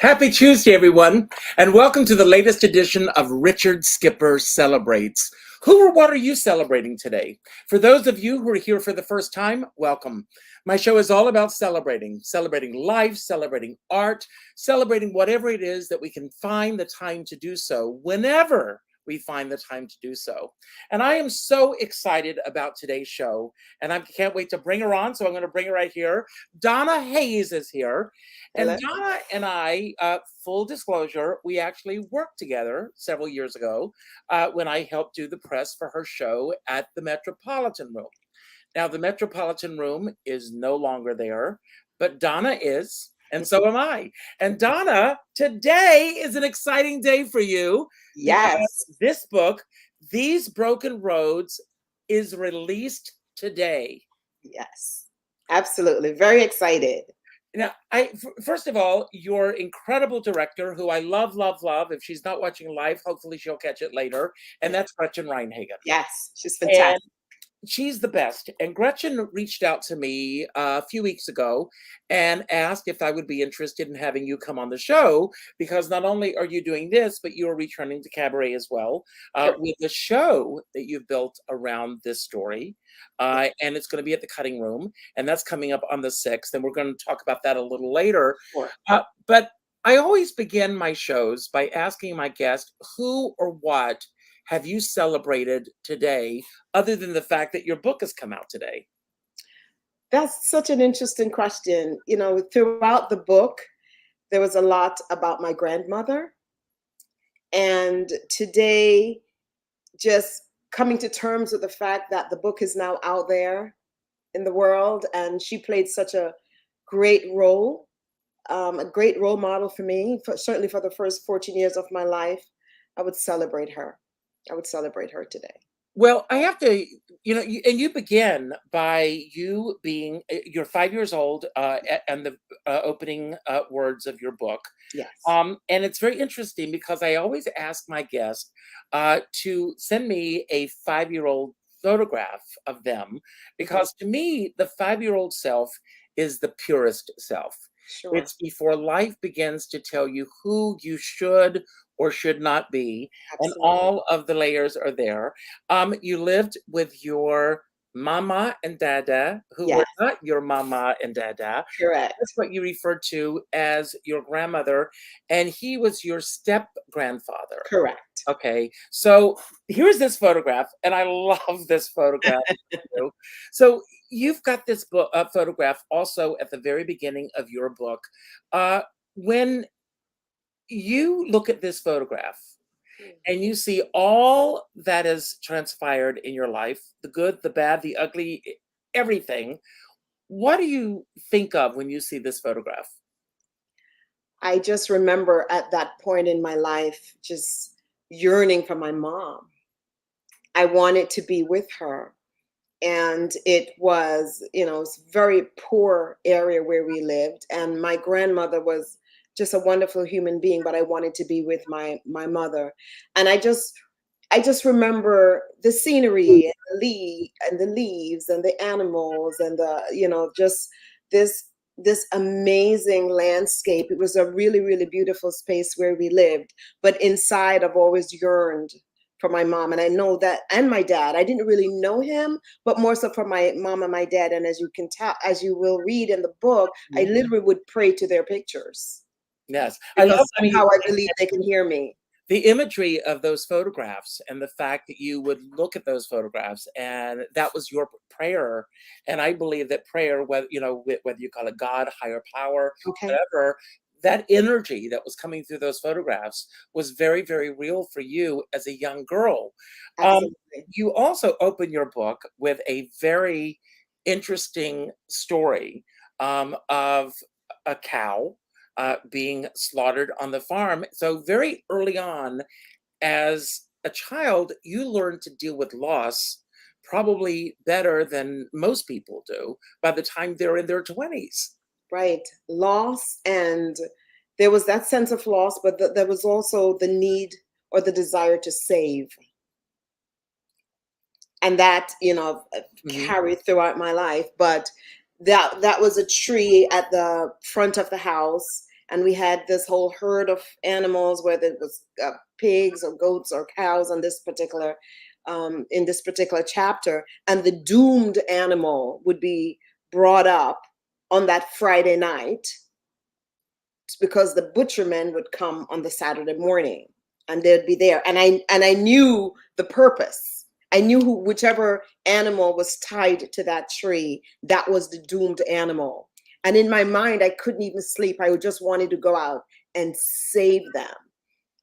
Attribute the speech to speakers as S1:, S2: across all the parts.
S1: Happy Tuesday, everyone, and welcome to the latest edition of Richard Skipper Celebrates. Who or what are you celebrating today? For those of you who are here for the first time, welcome. My show is all about celebrating life, celebrating art, celebrating whatever it is that we can find the time to do so whenever we find the time to do so. And I am so excited about today's show, and I can't wait to bring her on, so I'm going to bring her right here. Donna Hayes is here.
S2: Hello.
S1: And Donna and I, full disclosure, we actually worked together several years ago when I helped do the press for her show at the Metropolitan Room. Now, the Metropolitan Room is no longer there, but Donna is, and so am I. And Donna, today is an exciting day for you.
S2: Yes.
S1: Because this book, These Broken Roads, is released today.
S2: Yes, absolutely. Very excited.
S1: Now, first of all, your incredible director, who I love, love, love. If she's not watching live, hopefully she'll catch it later. And that's Gretchen Reinhagen.
S2: Yes, she's
S1: And
S2: fantastic.
S1: she's the best. And Gretchen reached out to me a few weeks ago and asked if I would be interested in having you come on the show, because not only are you doing this, but you are returning to cabaret as well with a show that you've built around this story. And it's going to be at the Cutting Room, and that's coming up on the 6th. And we're going to talk about that a little later.
S2: Sure.
S1: But I always begin my shows by asking my guest, who or what have you celebrated today, other than the fact that your book has come out today?
S2: That's such an interesting question. You know, throughout the book, there was a lot about my grandmother. And today, just coming to terms with the fact that the book is now out there in the world, and she played such a great role, a great role model for me, certainly for the first 14 years of my life. I would celebrate her. I would celebrate her today.
S1: Well, I have to, and you begin by you being, you're 5 years old, and the opening words of your book.
S2: Yes.
S1: And it's very interesting because I always ask my guests to send me a 5-year-old photograph of them, because to me, the 5-year-old self is the purest self.
S2: Sure.
S1: It's before life begins to tell you who you should or should not be.
S2: Absolutely.
S1: And all of the layers are there. You lived with your mama and dada, who were
S2: Yes.
S1: not your mama and dada.
S2: Correct.
S1: That's what you referred to as your grandmother, and he was your step grandfather.
S2: Correct.
S1: Okay, so here's this photograph, and I love this photograph. So you've got this book photograph also at the very beginning of your book. When you look at this photograph and you see all that has transpired in your life, the good, the bad, the ugly, everything, what do you think of when you see this photograph?
S2: I just remember at that point in my life just yearning for my mom. I wanted to be with her. And it was, it's a very poor area where we lived. And my grandmother was just a wonderful human being, but I wanted to be with my mother. And I just remember the scenery and the leaves and the animals and just this amazing landscape. It was a really, really beautiful space where we lived, but inside I've always yearned for my mom. And I know that, and my dad. I didn't really know him, but more so for my mom and my dad. And as you can tell, as you will read in the book, I literally would pray to their pictures.
S1: Yes.
S2: I love how I believe they can hear me.
S1: The imagery of those photographs and the fact that you would look at those photographs and that was your prayer. And I believe that prayer, whether you call it God, higher power, whatever, that energy that was coming through those photographs was very, very real for you as a young girl. You also open your book with a very interesting story of a cow being slaughtered on the farm. So very early on, as a child, you learn to deal with loss probably better than most people do by the time they're in their 20s.
S2: Right. Loss, and there was that sense of loss, but there was also the need or the desire to save. And that, carried throughout my life. But that was a tree at the front of the house, and we had this whole herd of animals, whether it was pigs or goats or cows on this particular in this particular chapter, and the doomed animal would be brought up on that Friday night because the butchermen would come on the Saturday morning and they'd be there. And I knew the purpose. I knew whichever animal was tied to that tree, that was the doomed animal. And in my mind, I couldn't even sleep. I just wanted to go out and save them.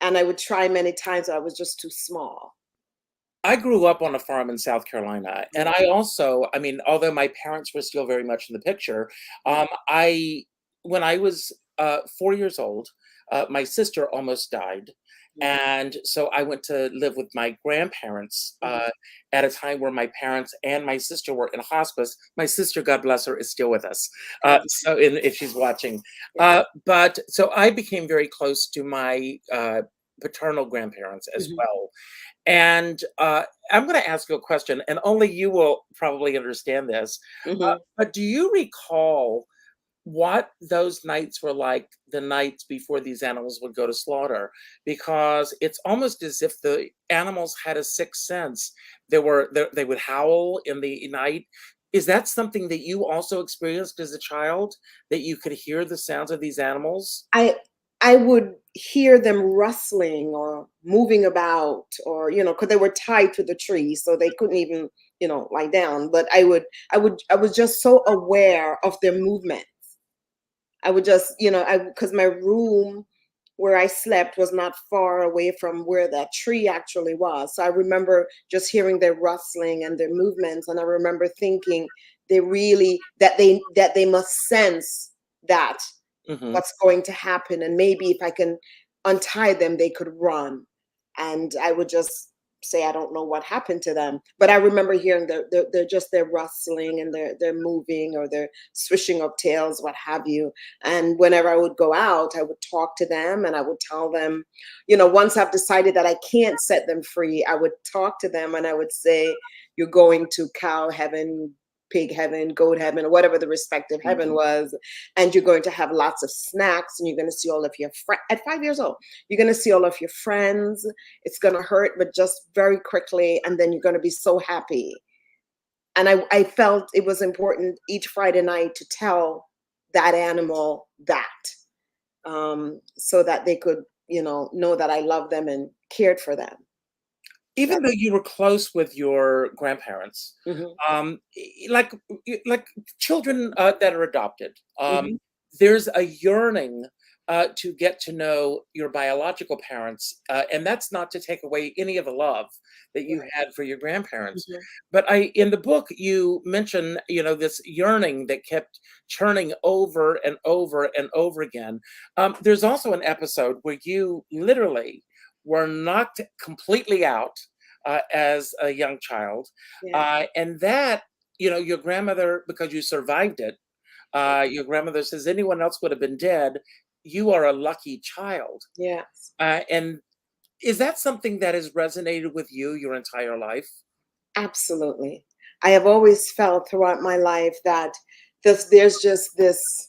S2: And I would try many times, but I was just too small.
S1: I grew up on a farm in South Carolina, and I also, I mean, although my parents were still very much in the picture, I when I was 4 years old, my sister almost died, and so I went to live with my grandparents at a time where my parents and my sister were in hospice. My sister, God bless her, is still with us, if she's watching. But so I became very close to my paternal grandparents as
S2: Mhm.
S1: well. And I'm going to ask you a question, and only you will probably understand this.
S2: Mhm.
S1: But do you recall what those nights were like, the nights before these animals would go to slaughter? Because it's almost as if the animals had a sixth sense. They would howl in the night. Is that something that you also experienced as a child, that you could hear the sounds of these animals?
S2: I I would hear them rustling or moving about, or because they were tied to the tree, so they couldn't even lie down. But I was just so aware of their movement. I would just, I because my room where I slept was not far away from where that tree actually was. So I remember just hearing their rustling and their movements, and I remember thinking that they must sense that
S1: Hmm.
S2: what's going to happen, and maybe if I can untie them, they could run. And I would just say, I don't know what happened to them, but I remember hearing their rustling and their moving or their swishing of tails, what have you. And whenever I would go out, I would talk to them and I would tell them, once I've decided that I can't set them free, I would talk to them and I would say, you're going to cow heaven, pig heaven, goat heaven, or whatever the respective heaven was, and you're going to have lots of snacks, and you're going to see all of your friends. At 5 years old, you're going to see all of your friends. It's going to hurt, but just very quickly, and then you're going to be so happy. And I felt it was important each Friday night to tell that animal that, so that they could, know that I loved them and cared for them.
S1: Even
S2: That,
S1: though you were close with your grandparents,
S2: mhm,
S1: like like children that are adopted,
S2: mhm,
S1: there's a yearning to get to know your biological parents, and that's not to take away any of the love that you
S2: right,
S1: had for your grandparents.
S2: mhm,
S1: But in the book you mention, this yearning that kept churning over and over and over again. There's also an episode where you literally were knocked completely out as a young child,
S2: yeah,
S1: and that, your grandmother, because you survived it, your grandmother says anyone else would have been dead. You are a lucky child.
S2: yes,
S1: And is that something that has resonated with you your entire life?
S2: absolutely. I have always felt throughout my life that there's just this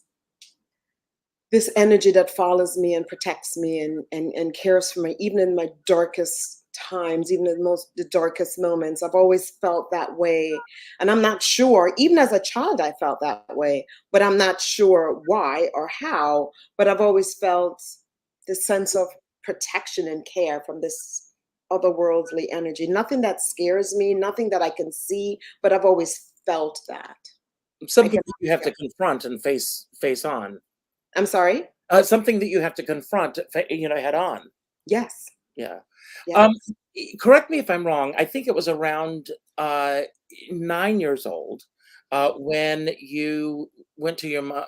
S2: energy that follows me and protects me and cares for me, even in my darkest times, even in the darkest moments. I've always felt that way. And I'm not sure, even as a child, I felt that way, but I'm not sure why or how. But I've always felt this sense of protection and care from this otherworldly energy. Nothing that scares me, nothing that I can see, but I've always felt that. I
S1: Something
S2: guess.
S1: that you have to confront and face on.
S2: I'm sorry?
S1: Something that you have to confront, head on.
S2: Yes.
S1: Yeah. Um,
S2: Yes.
S1: Correct me if I'm wrong. I think it was around 9 years old when you went to your mom.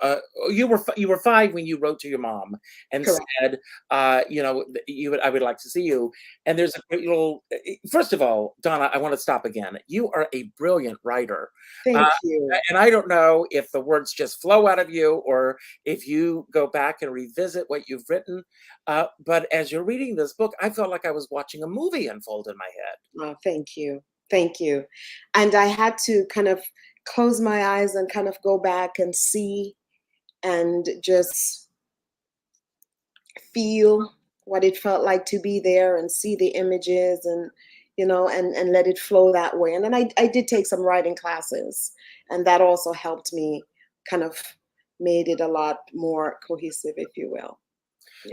S1: You were 5 when you wrote to your mom and
S2: Correct.
S1: said, I would like to see you. And there's a great little. First of all, Donna, I want to stop again. You are a brilliant writer. Uh,
S2: Thank you.
S1: and I don't know if the words just flow out of you or if you go back and revisit what you've written. But as you're reading this book, I felt like I was watching a movie unfold in my head.
S2: Oh, thank you. Thank you. And I had to kind of close my eyes and kind of go back and see and just feel what it felt like to be there and see the images and and let it flow that way. And then I did take some writing classes, and that also helped me kind of made it a lot more cohesive, if you will.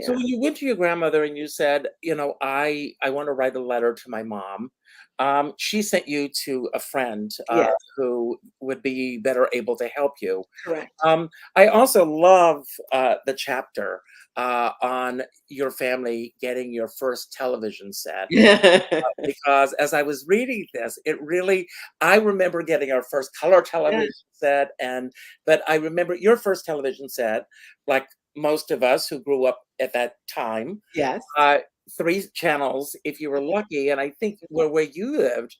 S1: So
S2: Yeah.
S1: when you went to your grandmother and you said, I want to write a letter to my mom, she sent you to a friend
S2: Yes.
S1: who would be better able to help you.
S2: Correct.
S1: I also love the chapter on your family getting your first television set.
S2: Yeah.
S1: Because as I was reading this, I remember getting our first color
S2: Yeah.
S1: television set, but I remember your first television set, like most of us who grew up at that time,
S2: Yes.
S1: uh, 3 channels if you were lucky, and I think where you lived,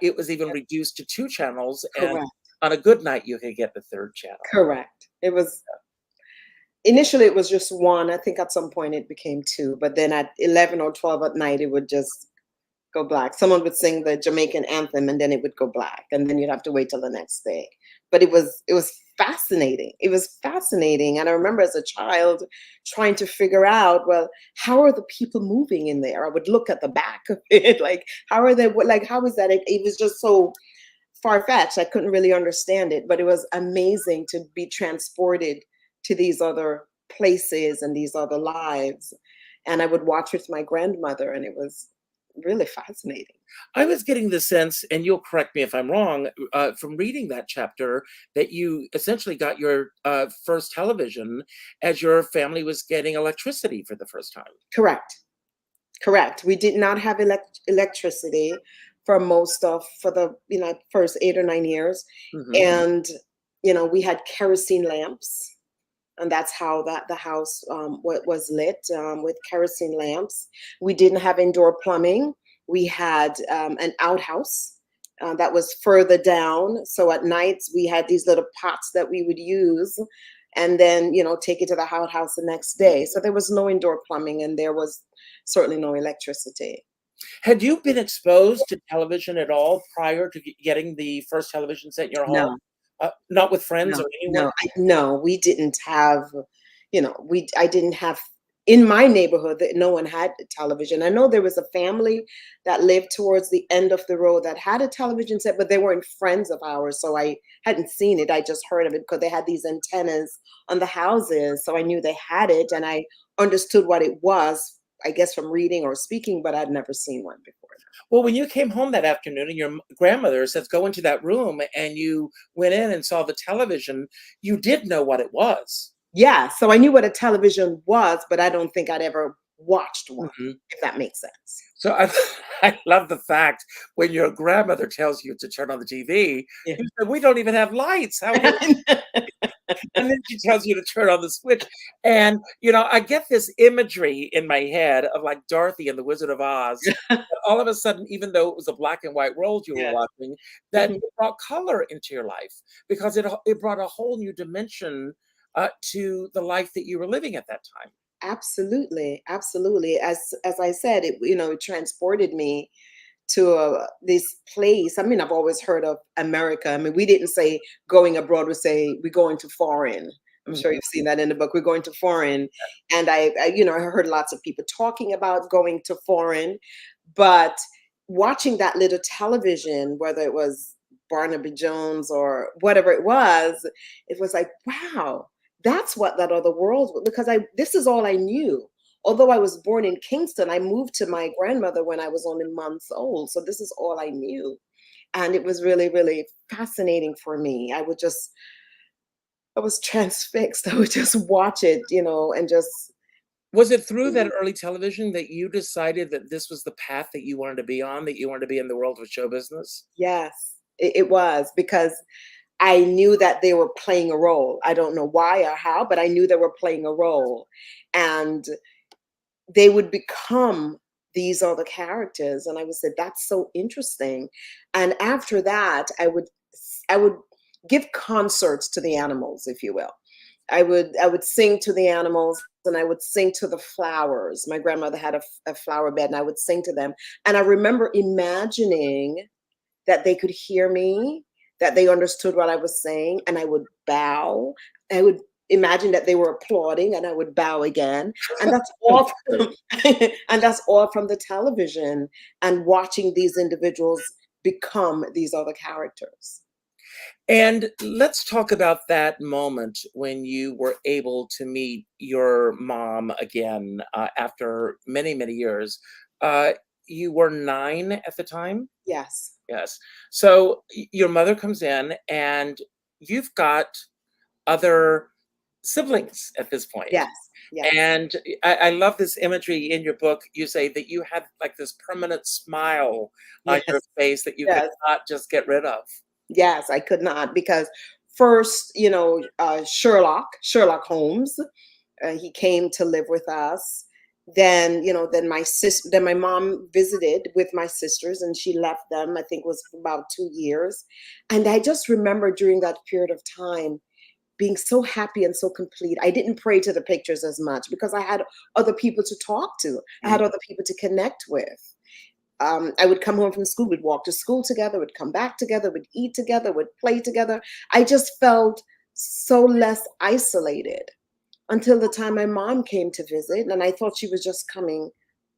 S1: it was even reduced to 2 channels, and
S2: Correct.
S1: on a good night, you could get the 3rd channel.
S2: Correct. It was initially it was just one. I think at some point it became two, but then at 11 or 12 at night, it would just go black. Someone would sing the Jamaican anthem and then it would go black, and then you'd have to wait till the next day. But it was fascinating. It was fascinating. And I remember as a child trying to figure out, well, how are the people moving in there? I would look at the back of it, like how are they like how is that? It was just so far-fetched. I couldn't really understand it, but it was amazing to be transported to these other places and these other lives. And I would watch with my grandmother, and it was really fascinating.
S1: I was getting the sense, and you'll correct me if I'm wrong, from reading that chapter, that you essentially got your first television as your family was getting electricity for the first time.
S2: Correct. Correct. We did not have electricity for most of for the first 8 or 9 years,
S1: Hmm.
S2: and we had kerosene lamps, and that's how that the house was lit, with kerosene lamps. We didn't have indoor plumbing. We had an outhouse that was further down. So at nights we had these little pots that we would use, and then take it to the outhouse the next day. So there was no indoor plumbing, and there was certainly no electricity.
S1: Had you been exposed to television at all prior to getting the first television set in your home?
S2: No.
S1: Not with friends
S2: No,
S1: or anyone?
S2: no, we didn't have, I didn't have in my neighborhood that no one had a television. I know there was a family that lived towards the end of the road that had a television set, but they weren't friends of ours, so I hadn't seen it. I just heard of it because they had these antennas on the houses, so I knew they had it, and I understood what it was, I guess from reading or speaking, but I'd never seen one before.
S1: Well, when you came home that afternoon and your grandmother says, go into that room, and you went in and saw the television, you did know what it was.
S2: Yeah, so I knew what a television was, but I don't think I'd ever watched one,
S1: Mhm.
S2: if that makes sense.
S1: So I, I love the fact when your grandmother tells you to turn on the TV,
S2: Yeah.
S1: you said, we don't even have lights. How are we? And then she tells you to turn on the switch. And, I get this imagery in my head of like Dorothy and the Wizard of Oz. All of a sudden, even though it was a black and white world you were
S2: Yes.
S1: watching, that
S2: Mhm.
S1: it brought color into your life because it brought a whole new dimension to the life that you were living at that time.
S2: Absolutely, absolutely. As I said, it transported me to this place. I mean, I've always heard of America. I mean, we didn't say going abroad, we say we're going to foreign. I'm sure
S1: Mhm.
S2: you've seen that in the book. We're going to foreign, and I heard lots of people talking about going to foreign, but watching that little television, whether it was Barnaby Jones or whatever it was like, wow, that's what that other world because I this is all I knew. Although I was born in Kingston, I moved to my grandmother when I was only months old. So this is all I knew. And it was really, really fascinating for me. I was transfixed. I would just watch it, and just,
S1: Was it through that early television that you decided that this was the path that you wanted to be on, that you wanted to be in the world of show business?
S2: yes, it was because I knew that they were playing a role. I don't know why or how, but I knew they were playing a role. And they would become these other characters, and I would say that's so interesting. And after that I would give concerts to the animals, if you will. I would sing to the animals, and I would sing to the flowers. My grandmother had a flower bed, and I would sing to them. And I remember imagining that they could hear me, that they understood what I was saying, and I would bow. I would imagine that they were applauding, and I would bow again. And that's all from, and that's all from the television and watching these individuals become these other characters.
S1: And let's talk about that moment when you were able to meet your mom again after many, many years. Uh, you were 9 at the time?
S2: Yes.
S1: Yes. So your mother comes in, and you've got other siblings at this point.
S2: Yes. Yes.
S1: And I love this imagery in your book. You say that you had like this permanent smile on your
S2: Yes.
S1: face that you could
S2: Yes.
S1: not just get rid of.
S2: Yes, I could not, because first, Sherlock Holmes, he came to live with us. Then, then my mom visited with my sisters, and she left them, I think it was for about 2 years. And I just remember during that period of time being so happy and so complete. I didn't pray to the pictures as much because I had other people to talk to. I
S1: Mm.
S2: had other people to connect with. I would come home from school, we'd walk to school together, we'd come back together, we'd eat together, we'd play together. I just felt so less isolated until the time my mom came to visit. And I thought she was just coming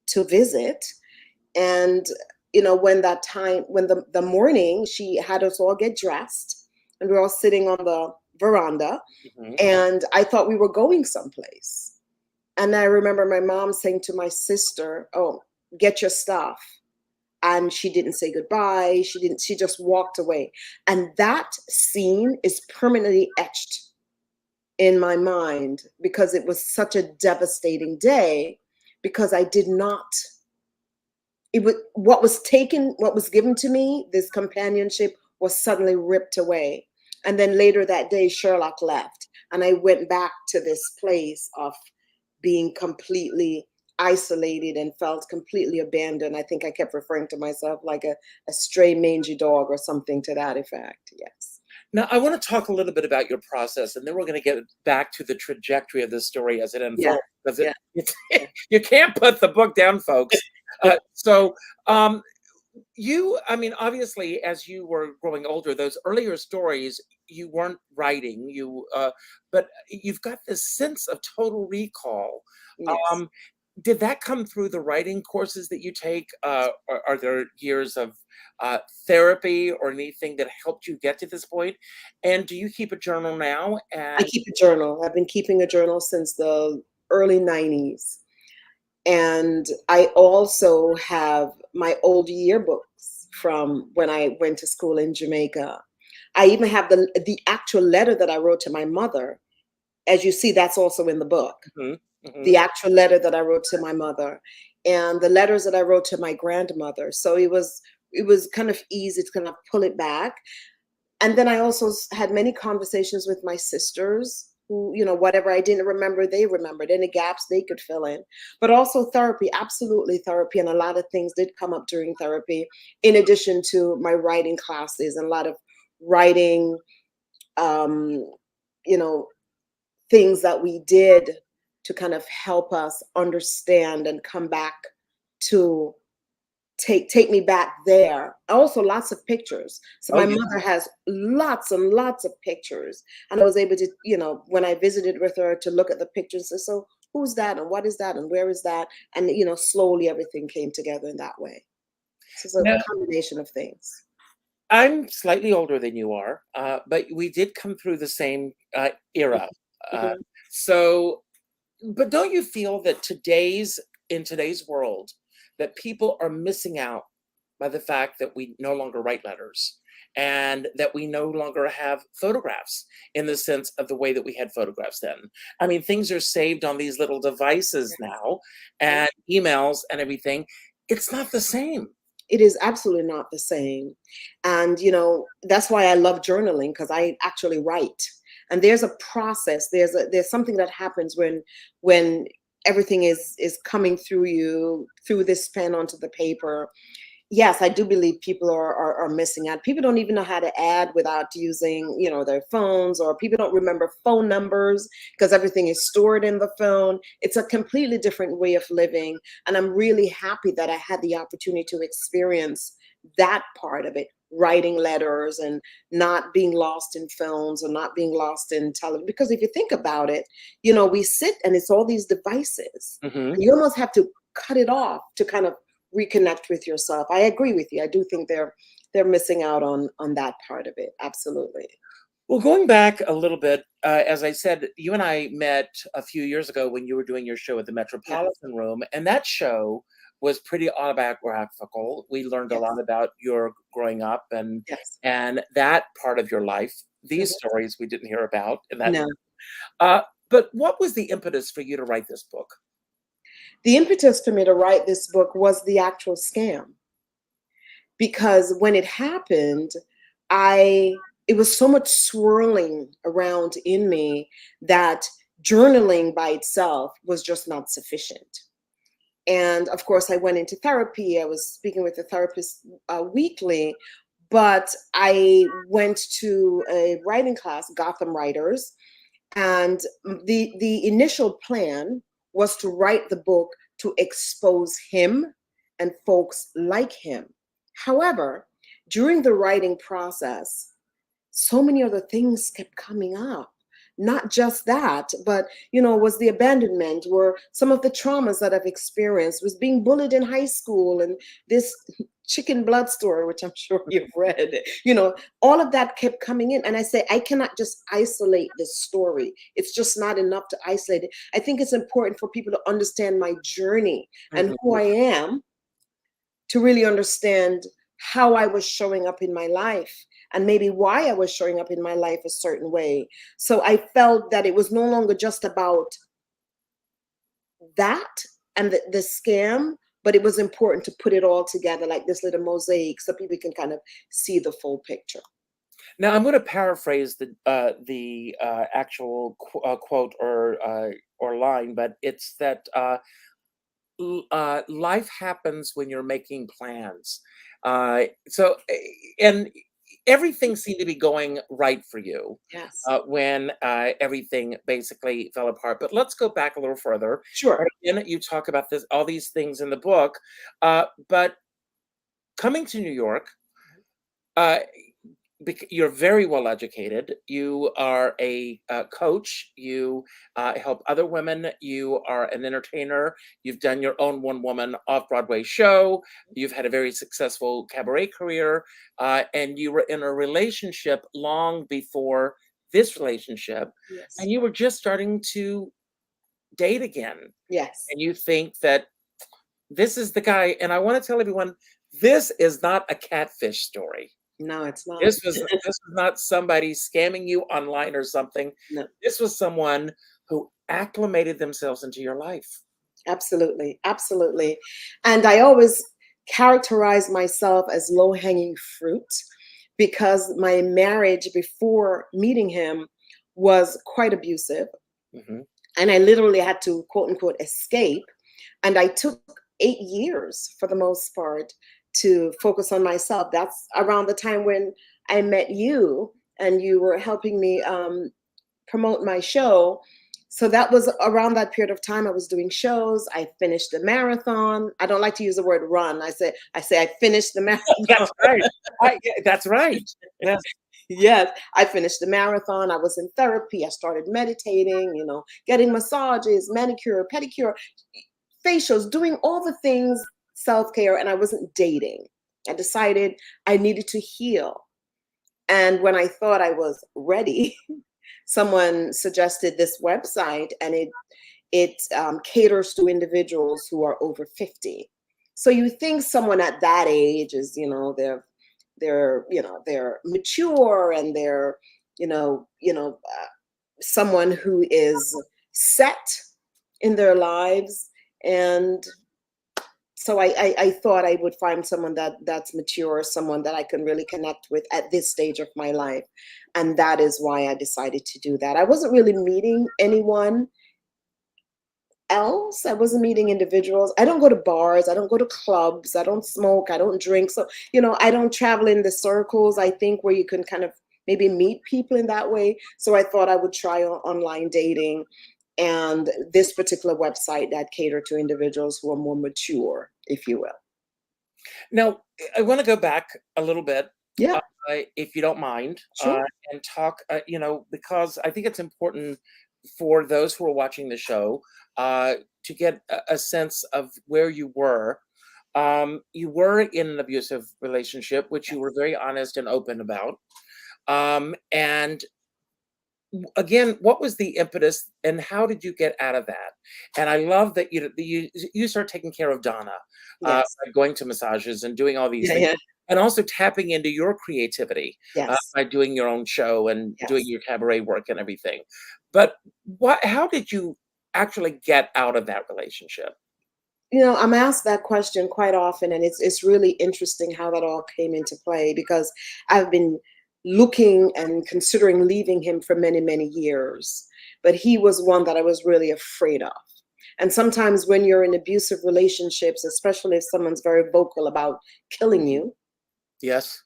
S2: to visit. And, when the morning, she had us all get dressed, and we were all sitting on the veranda.
S1: Mhm.
S2: And I thought we were going someplace. And I remember my mom saying to my sister, "Oh, get your stuff." And she didn't say goodbye. She just walked away. And that scene is permanently etched in my mind because it was such a devastating day, because I did not, it was what was given to me, this companionship was suddenly ripped away. And then later that day, Sherlock left, and I went back to this place of being completely isolated and felt completely abandoned. I think I kept referring to myself like a stray mangy dog or something to that effect. Yes.
S1: Now, I want to talk a little bit about your process, and then we're going to get back to the trajectory of this story as it
S2: Yeah.
S1: unfolds. Because
S2: Yeah.
S1: you can't put the book down, folks. So, I mean, obviously, as you were growing older, those earlier stories, you weren't writing, but you've got this sense of total recall.
S2: Yes.
S1: Um, did that come through the writing courses that you take? Are there years of therapy or anything that helped you get to this point? And do you keep a journal now?
S2: I
S1: And
S2: keep a journal. I've been keeping a journal since the early 90s. And I also have my old yearbooks from when I went to school in Jamaica. I even have the actual letter that I wrote to my mother. As you see, that's also in the book.
S1: Mhm, mhm.
S2: The actual letter that I wrote to my mother, and the letters that I wrote to my grandmother. So it was kind of easy to kind of pull it back. And then I also had many conversations with my sisters who, whatever I didn't remember, they remembered. Any gaps they could fill in. But also therapy, absolutely therapy. And a lot of things did come up during therapy, in addition to my writing classes, and a lot of writing, um, you know, things that we did to kind of help us understand and come back to take me back there. Also lots of pictures. So
S1: Oh,
S2: my
S1: yeah.
S2: mother has lots and lots of pictures. And I was able to, when I visited with her, to look at the pictures and say, so who's that and what is that and where is that? And slowly everything came together in that way. So it's a
S1: Now,
S2: combination of things.
S1: I'm slightly older than you are, but we did come through the same era. Uh,
S2: Mhm.
S1: so, but don't you feel that in today's world, that people are missing out by the fact that we no longer write letters, and that we no longer have photographs in the sense of the way that we had photographs then? I mean, things are saved on these little devices
S2: Yes.
S1: now,
S2: Yeah.
S1: and emails and everything. It's not the same.
S2: It is absolutely not the same. And, that's why I love journaling, because I actually write. And there's a process. There's something that happens when everything is coming through you, through this pen onto the paper. Yes, I do believe people are missing out. People don't even know how to add without using, their phones, or people don't remember phone numbers because everything is stored in the phone. It's a completely different way of living. And I'm really happy that I had the opportunity to experience that part of it writing letters and not being lost in films or not being lost in television. Because if you think about it, we sit and it's all these devices.
S1: Hmm.
S2: And you almost have to cut it off to kind of reconnect with yourself. I agree with you. I do think they're missing out on that part of it. Absolutely.
S1: Well, going back a little bit, as I said, you and I met a few years ago when you were doing your show at the
S2: Yes.
S1: Metropolitan Room, and that show was pretty autobiographical. We learned a
S2: Yes.
S1: lot about your growing up
S2: Yes.
S1: and that part of your life. These
S2: Mhm.
S1: stories we didn't hear about in that.
S2: No.
S1: Uh, but what was the impetus for you to write this book?
S2: The impetus for me to write this book was the actual scam. Because when it happened, I it was so much swirling around in me that journaling by itself was just not sufficient. And of course, I went into therapy. I was speaking with a therapist weekly, but I went to a writing class, Gotham Writers, and the initial plan was to write the book to expose him and folks like him. However, during the writing process, so many other things kept coming up. Not just that, but was the abandonment, were some of the traumas that I've experienced, was being bullied in high school, and this chicken blood story, which I'm sure you've read, all of that kept coming in. And I say, I cannot just isolate this story. It's just not enough to isolate it. I think it's important for people to understand my journey and who I
S1: Mhm.
S2: am, to really understand how I was showing up in my life and maybe why I was showing up in my life a certain way. So I felt that it was no longer just about that and the scam, but it was important to put it all together like this little mosaic so people can kind of see the full picture.
S1: Now, I'm going to paraphrase the actual quote or line, but it's that life happens when you're making plans. And everything seemed to be going right for you
S2: Yes.
S1: when everything basically fell apart. But let's go back a little further.
S2: Sure.
S1: And you talk about all these things in the book, but coming to New York. Uh, you're very well educated. You are a coach. You help other women. You are an entertainer. You've done your own one woman off Broadway show. You've had a very successful cabaret career. And you were in a relationship long before this relationship.
S2: Yes.
S1: And you were just starting to date again.
S2: Yes.
S1: And you think that this is the guy. And I want to tell everyone this is not a catfish story.
S2: No, it's not.
S1: This was not somebody scamming you online or something.
S2: No.
S1: This was someone who acclimated themselves into your life.
S2: Absolutely, absolutely. And I always characterize myself as low hanging fruit because my marriage before meeting him was quite abusive.
S1: Mhm.
S2: And I literally had to quote unquote escape. And I took 8 years for the most part to focus on myself. That's around the time when I met you and you were helping me promote my show. So that was around that period of time I was doing shows. I finished the marathon. I don't like to use the word run. I say I finished the marathon.
S1: That's right. Yeah, that's right. Yes.
S2: Yes, I finished the marathon. I was in therapy. I started meditating, getting massages, manicure, pedicure, facials, doing all the things self-care, and I wasn't dating. I decided I needed to heal. And when I thought I was ready, someone suggested this website, and it caters to individuals who are over 50. So you think someone at that age is, they're mature and they're someone who is set in their lives. And so I thought I would find someone that's mature, someone that I can really connect with at this stage of my life. And that is why I decided to do that. I wasn't really meeting anyone else. I wasn't meeting individuals. I don't go to bars. I don't go to clubs. I don't smoke. I don't drink. So, I don't travel in the circles, I think, where you can kind of maybe meet people in that way. So I thought I would try online dating and this particular website that cater to individuals who are more mature, if you will.
S1: Now, I want to go back a little bit
S2: Yeah,
S1: if you don't mind,
S2: sure.
S1: and talk, because I think it's important for those who are watching the show to get a sense of where you were. You were in an abusive relationship, which you were
S2: Yes.
S1: very honest and open about. And again, what was the impetus and how did you get out of that? And I love that you start taking care of Donna,
S2: Yes.
S1: by going to massages and doing all these
S2: Yeah,
S1: things,
S2: yeah.
S1: and also tapping into your creativity
S2: Yes.
S1: by doing your own show and doing
S2: Yes.
S1: your cabaret work and everything. But how did you actually get out of that relationship?
S2: I'm asked that question quite often, and it's really interesting how that all came into play because I've been looking and considering leaving him for many, many years. But he was one that I was really afraid of. And sometimes when you're in abusive relationships, especially if someone's very vocal about killing you,
S1: Yes.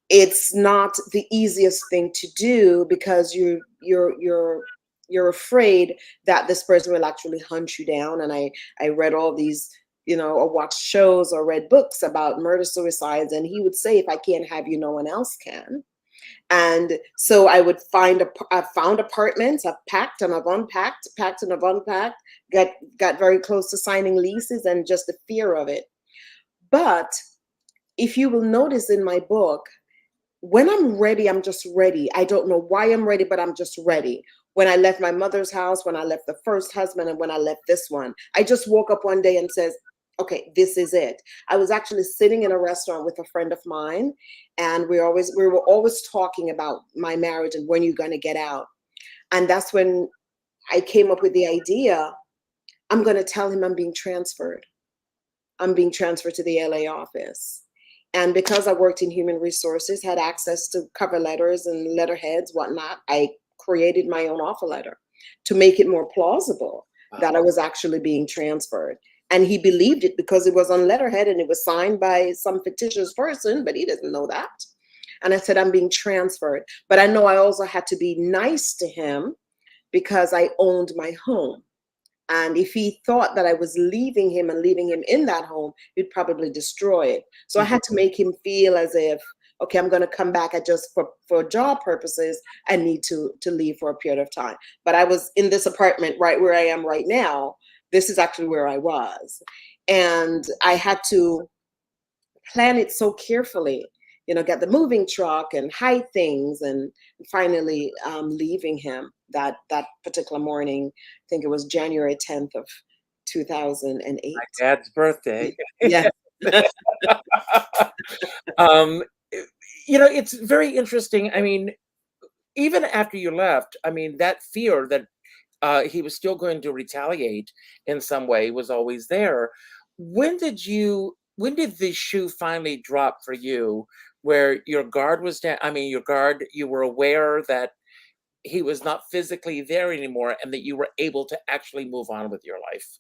S2: it's not the easiest thing to do because you're afraid that this person will actually hunt you down. And I read all these, or watched shows or read books about murder suicides, and he would say, if I can't have you, no one else can. And so I would I've found apartments, I've packed and I've unpacked, packed and I've unpacked, got very close to signing leases, and just the fear of it. But if you will notice in my book, when I'm ready, I'm just ready. I don't know why I'm ready, but I'm just ready. When I left my mother's house, when I left the first husband, and when I left this one, I just woke up one day and says, okay, this is it. I was actually sitting in a restaurant with a friend of mine, and we were always talking about my marriage and when you're going to get out. And that's when I came up with the idea, I'm going to tell him I'm being transferred. I'm being transferred to the LA office. And because I worked in human resources, had access to cover letters and letterheads, whatnot, I created my own offer letter to make it more plausible that
S1: Wow.
S2: I was actually being transferred. And he believed it because it was on letterhead and it was signed by some fictitious person, but he doesn't know that. And I said, I'm being transferred. But I know I also had to be nice to him because I owned my home. And if he thought that I was leaving him and leaving him in that home, he'd probably destroy it. So I
S1: Mhm.
S2: had to make him feel as if, okay, I'm going to come back. I just for job purposes, I need to leave for a period of time. But I was in this apartment right where I am right now. This is actually where I was, and I had to plan it so carefully. Get the moving truck and hide things, and finally leaving him that particular morning. I think it was January 10th of 2008.
S1: Dad's birthday.
S2: Yeah.
S1: um, it's very interesting. I mean, even after you left, I mean, that fear that he was still going to retaliate in some way was always there. When did the shoe finally drop for you where your guard was down? I mean, you were aware that he was not physically there anymore and that you were able to actually move on with your life.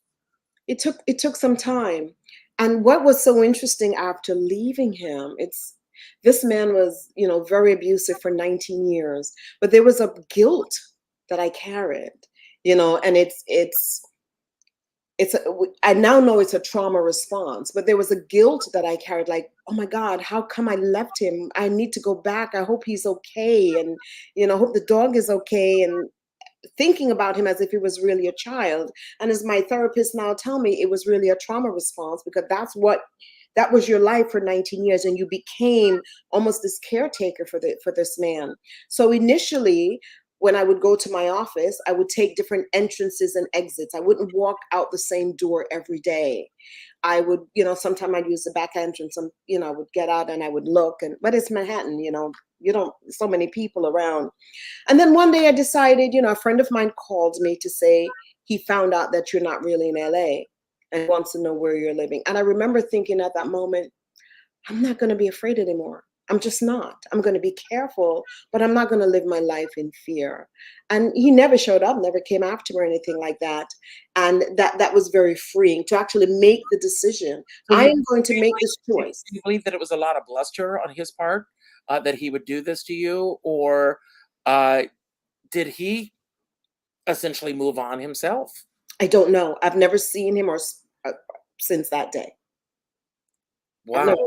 S2: It took some time. And what was so interesting after leaving him, it's this man was, very abusive for 19 years, but there was a guilt that I carried, and I now know it's a trauma response, but there was a guilt that I carried, like, oh my God, how come I left him? I need to go back. I hope he's okay. And, hope the dog is okay. And thinking about him as if he was really a child. And as my therapist now tell me, it was really a trauma response because that was your life for 19 years, and you became almost this caretaker for this man. So initially, when I would go to my office, I would take different entrances and exits. I wouldn't walk out the same door every day. I would, sometimes I'd use the back entrance, and I would get out and I would look, but it's Manhattan, you don't so many people around. And then one day I decided, a friend of mine called me to say he found out that you're not really in LA and wants to know where you're living. And I remember thinking at that moment, I'm not going to be afraid anymore. I'm just not. I'm going to be careful, but I'm not going to live my life in fear. And he never showed up, never came after me or anything like that. And that was very freeing to actually make the decision.
S1: So
S2: I
S1: you,
S2: am going to make this choice.
S1: do you believe that it was a lot of bluster on his part, that he would do this to you, or uh, did he essentially move on himself?
S2: I don't know. I've never seen him since that day. I've
S1: Wow.
S2: never.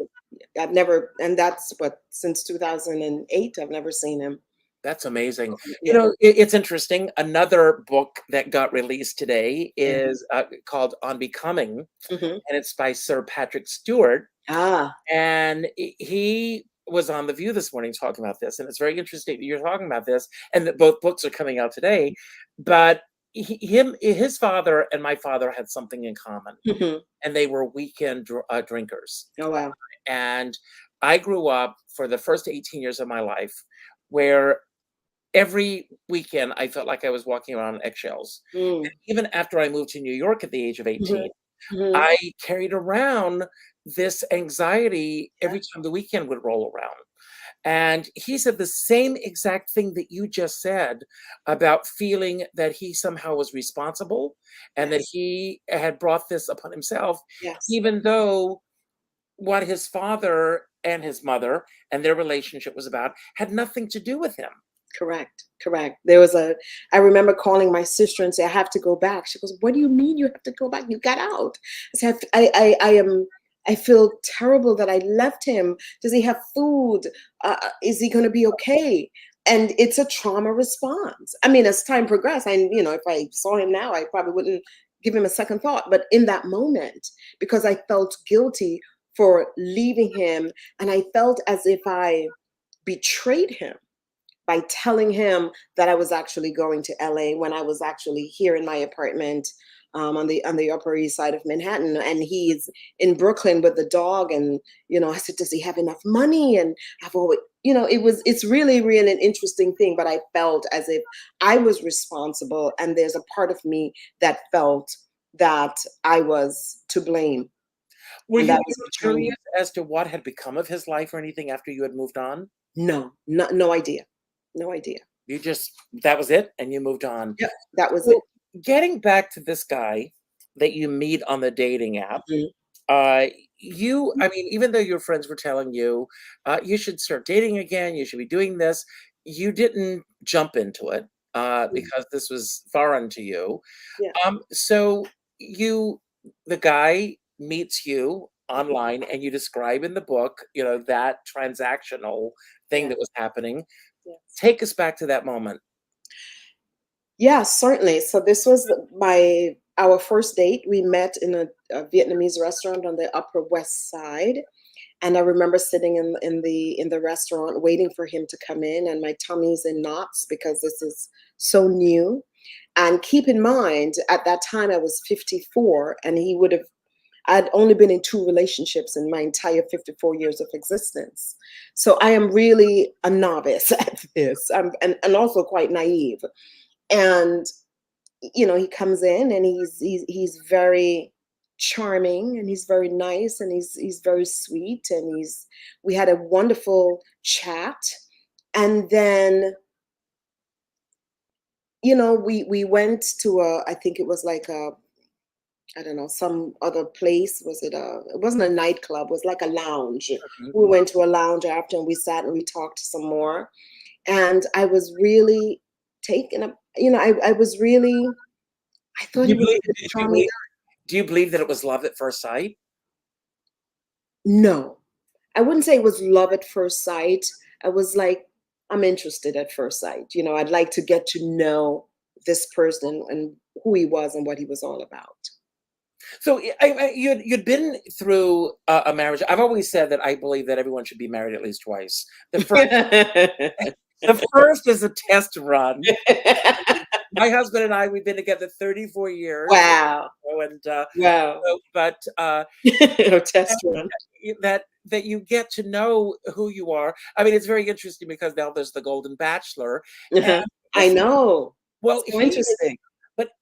S2: I've never, and that's what, since 2008, I've never seen him.
S1: That's amazing. You
S2: Yeah.
S1: know, it's interesting. Another book that got released today
S2: Yeah.
S1: is called On Becoming,
S2: Hmm.
S1: and it's by Sir Patrick Stewart.
S2: Ah,
S1: And he was on The View this morning talking about this. And it's very interesting that you're talking about this and that both books are coming out today. But his father and my father had something in common,
S2: hmm.
S1: and they were weekend drinkers.
S2: Oh, wow.
S1: And I grew up for the first 18 years of my life where every weekend I felt like I was walking around on eggshells.
S2: Mm.
S1: Even after I moved to New York at the age of
S2: Hmm.
S1: 18,
S2: Hmm.
S1: I carried around this anxiety
S2: Yeah.
S1: every time the weekend would roll around. And he said the same exact thing that you just said about feeling that he somehow was responsible and that
S2: Yes.
S1: he had brought this upon himself,
S2: Yes.
S1: even though what his father and his mother and their relationship was about had nothing to do with him.
S2: Correct. Correct. There was a, I remember calling my sister and say, I have to go back. She goes, what do you mean you have to go back? You got out. I said, I feel terrible that I left him. Does he have food? Is he going to be okay? And it's a trauma response. I mean, as time progressed, if I saw him now, I probably wouldn't give him a second thought. But in that moment, because I felt guilty for leaving him, and I felt as if I betrayed him by telling him that I was actually going to LA when I was actually here in my apartment, on the Upper East Side of Manhattan, and he's in Brooklyn with the dog. And I said, does he have enough money? And I've always, it's really, really an interesting thing. But I felt as if I was responsible, and there's a part of me that felt that I was to blame,
S1: Were
S2: and
S1: you
S2: that was
S1: ever
S2: betraying
S1: curious
S2: him.
S1: as to what had become of his life or anything after you had moved on?
S2: No, no idea, no idea.
S1: You just that was it and you moved on.
S2: Yep, that was it.
S1: So, getting back to this guy that you meet on the dating app,
S2: Mhm.
S1: uh, I mean, even though your friends were telling you, you should start dating again, you should be doing this, you didn't jump into it,
S2: Mhm.
S1: because this was foreign to you.
S2: Yeah.
S1: So you the guy meets you online and you describe in the book, that transactional thing
S2: Yeah.
S1: that was happening.
S2: Yes.
S1: Take us back to that moment.
S2: Yeah, certainly. So this was my our first date. We met in a Vietnamese restaurant on the Upper West Side, and I remember sitting in the restaurant waiting for him to come in, and my tummy's in knots because this is so new. And keep in mind, at that time I was 54, and I'd only been in two relationships in my entire 54 years of existence. So I am really a novice at this. And also quite naive. And he comes in, and he's very charming, and he's very nice, and he's very sweet, and we had a wonderful chat. And then we went to I think it was like a, I don't know, some other place. It wasn't a nightclub, it was like a lounge.
S1: Mhm.
S2: We went to a lounge after, and we sat and we talked some more. And I was really taken up, I was really, I thought
S1: Do
S2: he
S1: you
S2: was
S1: believe
S2: a good,
S1: did you
S2: charming
S1: believe
S2: guy.
S1: do you believe that it was love at first sight?
S2: No, I wouldn't say it was love at first sight. I was like, I'm interested at first sight. I'd like to get to know this person and who he was and what he was all about.
S1: So you'd been through a marriage. I've always said that I believe that everyone should be married at least twice. The first is a test run. My husband and I, we've been together 34 years,
S2: Wow.
S1: and
S2: Wow.
S1: but
S2: A test run.
S1: that you get to know who you are. I mean, it's very interesting because now there's the Golden Bachelor, and
S2: Uh-huh. I
S1: this
S2: know.
S1: well,
S2: So interesting.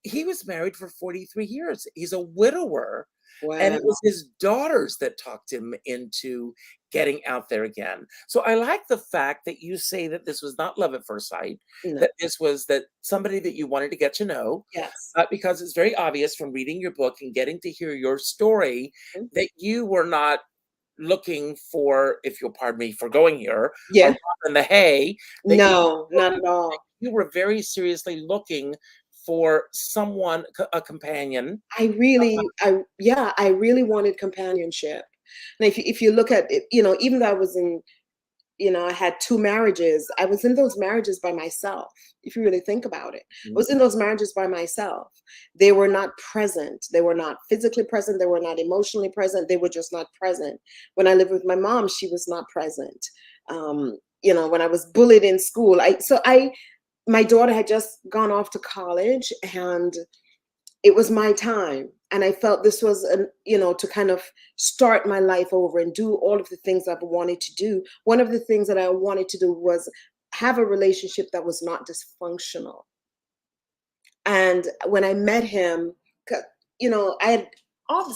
S1: he was married for 43 years. He's a widower, and
S2: Wow.
S1: it was his daughters that talked him into getting out there again. So I like the fact that you say that this was not love at first sight,
S2: No.
S1: that this was that somebody that you wanted to get to know,
S2: Yes.
S1: because it's very obvious from reading your book and getting to hear your story
S2: Mhm.
S1: that you were not looking for, if you'll pardon me for going here, a
S2: Yeah.
S1: robin in the hay, that
S2: No, not at all.
S1: you were very seriously looking for someone, a companion.
S2: I really wanted companionship. And if you look at it, even though I was in, I had two marriages, I was in those marriages by myself. If you really think about it, I was in those marriages by myself. They were not present. They were not physically present. They were not emotionally present. They were just not present. When I lived with my mom, she was not present. When I was bullied in school, my daughter had just gone off to college, and it was my time. And I felt this was, to kind of start my life over and do all of the things I've wanted to do. One of the things that I wanted to do was have a relationship that was not dysfunctional. And when I met him, I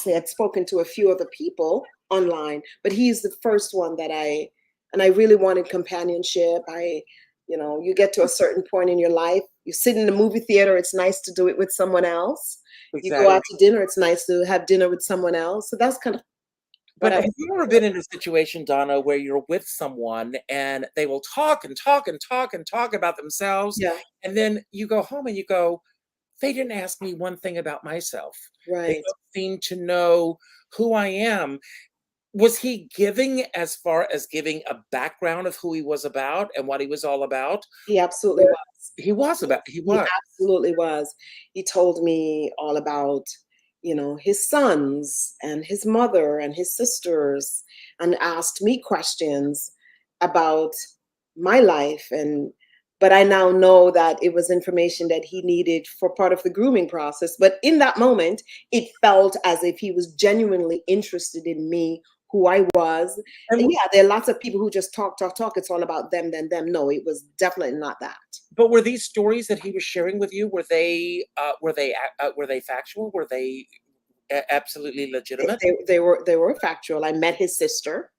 S2: had spoken to a few other people online, but he's the first one and I really wanted companionship. You get to a certain point in your life, you sit in the movie theater, it's nice to do it with someone else. You go
S1: Exactly.
S2: out to dinner, it's nice to have dinner with someone else. So that's kind of what
S1: But
S2: I
S1: have
S2: was.
S1: you ever been in a situation, Donna, where you're with someone and they will talk and talk and talk and talk about themselves,
S2: Yeah,
S1: and then you go home and you go, they didn't ask me one thing about myself. They
S2: right.
S1: don't seem to know who I am. Was he giving as far as giving a background of who he was about and what he was all about?
S2: He absolutely
S1: Or
S2: was.
S1: he
S2: He
S1: was.
S2: absolutely was. He told me all about, his sons and his mother and his sisters, and asked me questions about my life. But I now know that it was information that he needed for part of the grooming process. But in that moment, it felt as if he was genuinely interested in me, who I was.
S1: And
S2: And yeah, there are lots of people who just talk, talk, talk. It's all about them, them, them. No, it was definitely not that.
S1: but were these stories that he was sharing with you, were they factual? Were they absolutely legitimate?
S2: They were factual. I met his sister.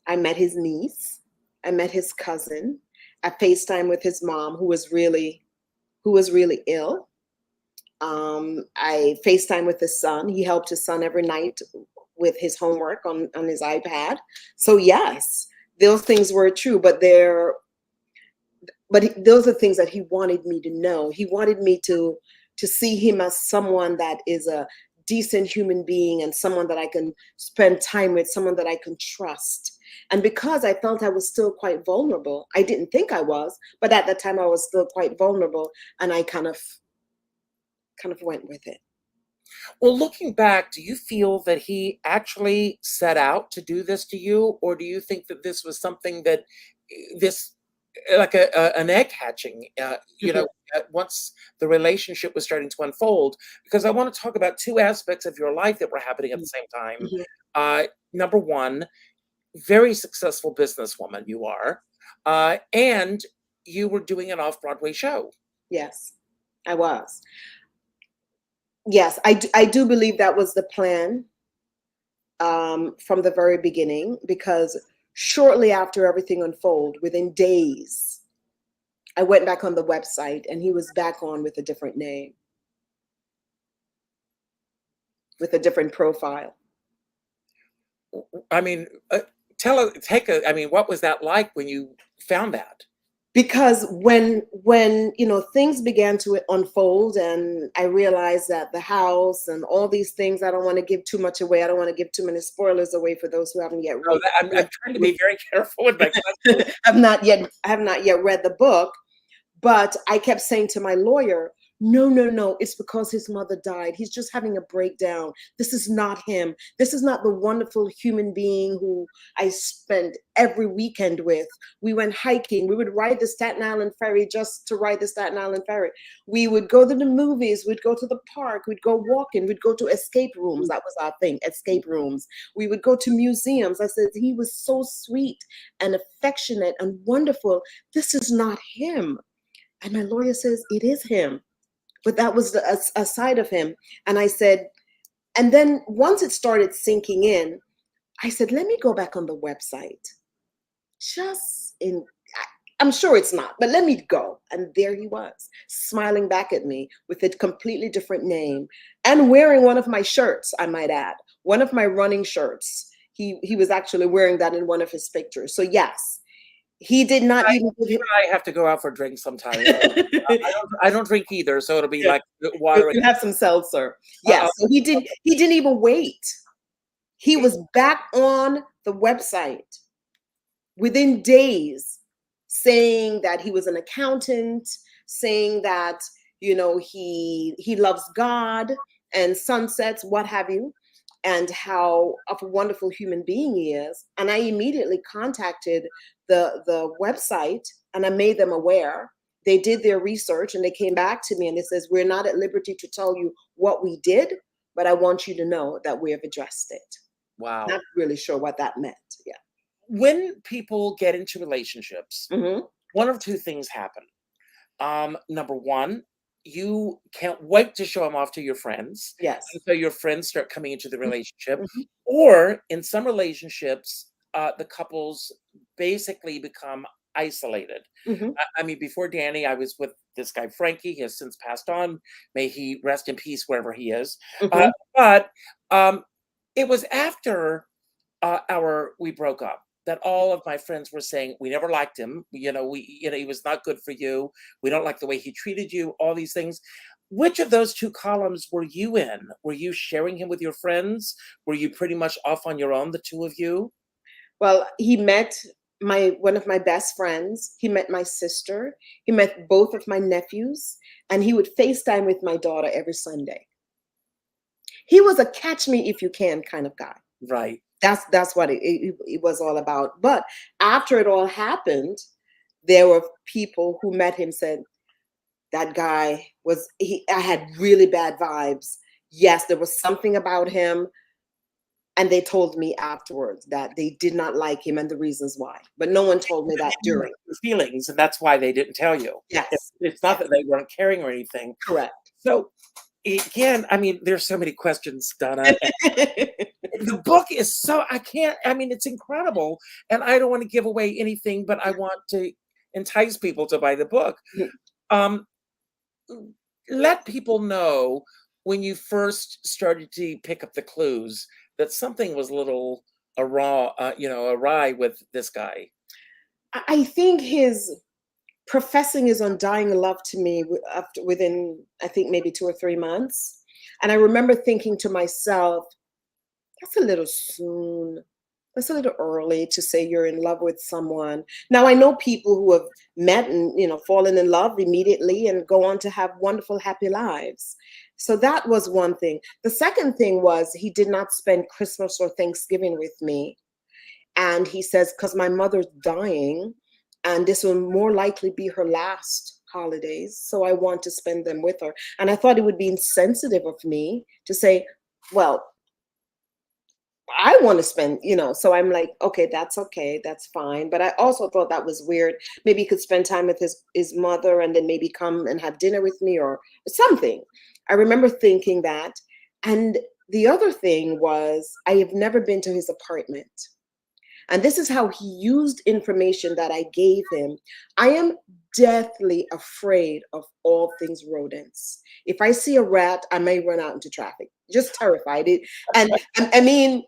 S2: I met his niece. I met his cousin. I FaceTime with his mom, who was really ill. I FaceTime with his son. He helped his son every night with his homework on his iPad. So yes, those things were true, those are things that he wanted me to know. He wanted me to see him as someone that is a decent human being, and someone that I can spend time with, someone that I can trust. And because I felt I was still quite vulnerable, I didn't think I was, but at that time I was still quite vulnerable, and I kind of went with it.
S1: Well, looking back, do you feel that he actually set out to do this to you, or do you think that this was something that this like an egg hatching, once the relationship was starting to unfold? Because I want to talk about two aspects of your life that were happening at the same time.
S2: Mhm.
S1: Number one, very successful businesswoman you are, and you were doing an off-Broadway show.
S2: Yes, I was. Yes, I do believe that was the plan, from the very beginning, because shortly after everything unfolded, within days, I went back on the website and he was back on with a different name, with a different profile.
S1: I mean, I mean, what was that like when you found that?
S2: Because when things began to unfold, and I realized that the house and all these things, I don't want to give too much away. I don't want to give too many spoilers away for those who haven't yet
S1: Oh, I'm trying to be very careful with my questions.
S2: have not yet read the book. But I kept saying to my lawyer, no, no, no, it's because his mother died. He's just having a breakdown. This is not him. This is not the wonderful human being who I spent every weekend with. We went hiking. We would ride the Staten Island Ferry just to ride the Staten Island Ferry. We would go to the movies. We'd go to the park. We'd go walking. We'd go to escape rooms. That was our thing, escape rooms. We would go to museums. I said, he was so sweet and affectionate and wonderful. This is not him. And my lawyer says, it is him. But that was a side of him. And I said, and then once it started sinking in, I said, let me go back on the website. I'm sure it's not, but let me go. And there he was, smiling back at me with a completely different name, and wearing one of my shirts, I might add, one of my running shirts. He was actually wearing that in one of his pictures. So yes, he did not even give
S1: You
S2: him.
S1: and I have to go out for drinks sometime. I don't drink either, so it'll be
S2: Yeah.
S1: like water.
S2: You have some seltzer.
S1: Uh,
S2: Yes. So he didn't even wait. He was back on the website within days, saying that he was an accountant, saying that, he loves God and sunsets, what have you, and how of a wonderful human being he is. And I immediately contacted the website and I made them aware. They did their research and they came back to me and it says, we're not at liberty to tell you what we did, but I want you to know that we have addressed it.
S1: Wow.
S2: Not really sure what that meant. Yeah.
S1: When people get into relationships,
S2: Mm-hmm.
S1: one of two things happen. Number one, you can't wait to show them off to your friends.
S2: Yes.
S1: And so your friends start coming into the relationship.
S2: Mm-hmm.
S1: Or in some relationships, the couples basically become isolated.
S2: Mm-hmm.
S1: I mean, before Danny, I was with this guy, Frankie. He has since passed on. May he rest in peace wherever he is.
S2: Mm-hmm.
S1: But it was after we broke up that all of my friends were saying we never liked him. He was not good for you. We don't like the way he treated you. All these things. Which of those two columns were you in? Were you sharing him with your friends? Were you pretty much off on your own, the two of you?
S2: Well, he met one of my best friends. He met my sister. He met both of my nephews, and he would FaceTime with my daughter every Sunday. He was a catch me if you can kind of guy.
S1: Right.
S2: That's what it was all about. But after it all happened, there were people who met him said, that guy I had really bad vibes. Yes, there was something about him. And they told me afterwards that they did not like him and the reasons why. But no one told me that during.
S1: Feelings, and that's why they didn't tell you.
S2: Yes.
S1: It's not that they weren't caring or anything.
S2: Correct.
S1: So again, I mean, there's so many questions, Donna. The book is it's incredible. And I don't want to give away anything, but I want to entice people to buy the book. Let people know when you first started to pick up the clues that something was a little awry with this guy.
S2: I think his professing his undying love to me within, I think, maybe 2 or 3 months. And I remember thinking to myself, that's a little soon. That's a little early to say you're in love with someone. Now, I know people who have met and, fallen in love immediately and go on to have wonderful, happy lives. So that was one thing. The second thing was he did not spend Christmas or Thanksgiving with me. And he says, because my mother's dying and this will more likely be her last holidays. So I want to spend them with her. And I thought it would be insensitive of me to say, well, I want to spend, so I'm like, okay, that's fine. But I also thought that was weird. Maybe he could spend time with his mother and then maybe come and have dinner with me or something. I remember thinking that. And the other thing was I have never been to his apartment. And this is how he used information that I gave him. I am deathly afraid of all things rodents. If I see a rat, I may run out into traffic. Just terrified. And I mean,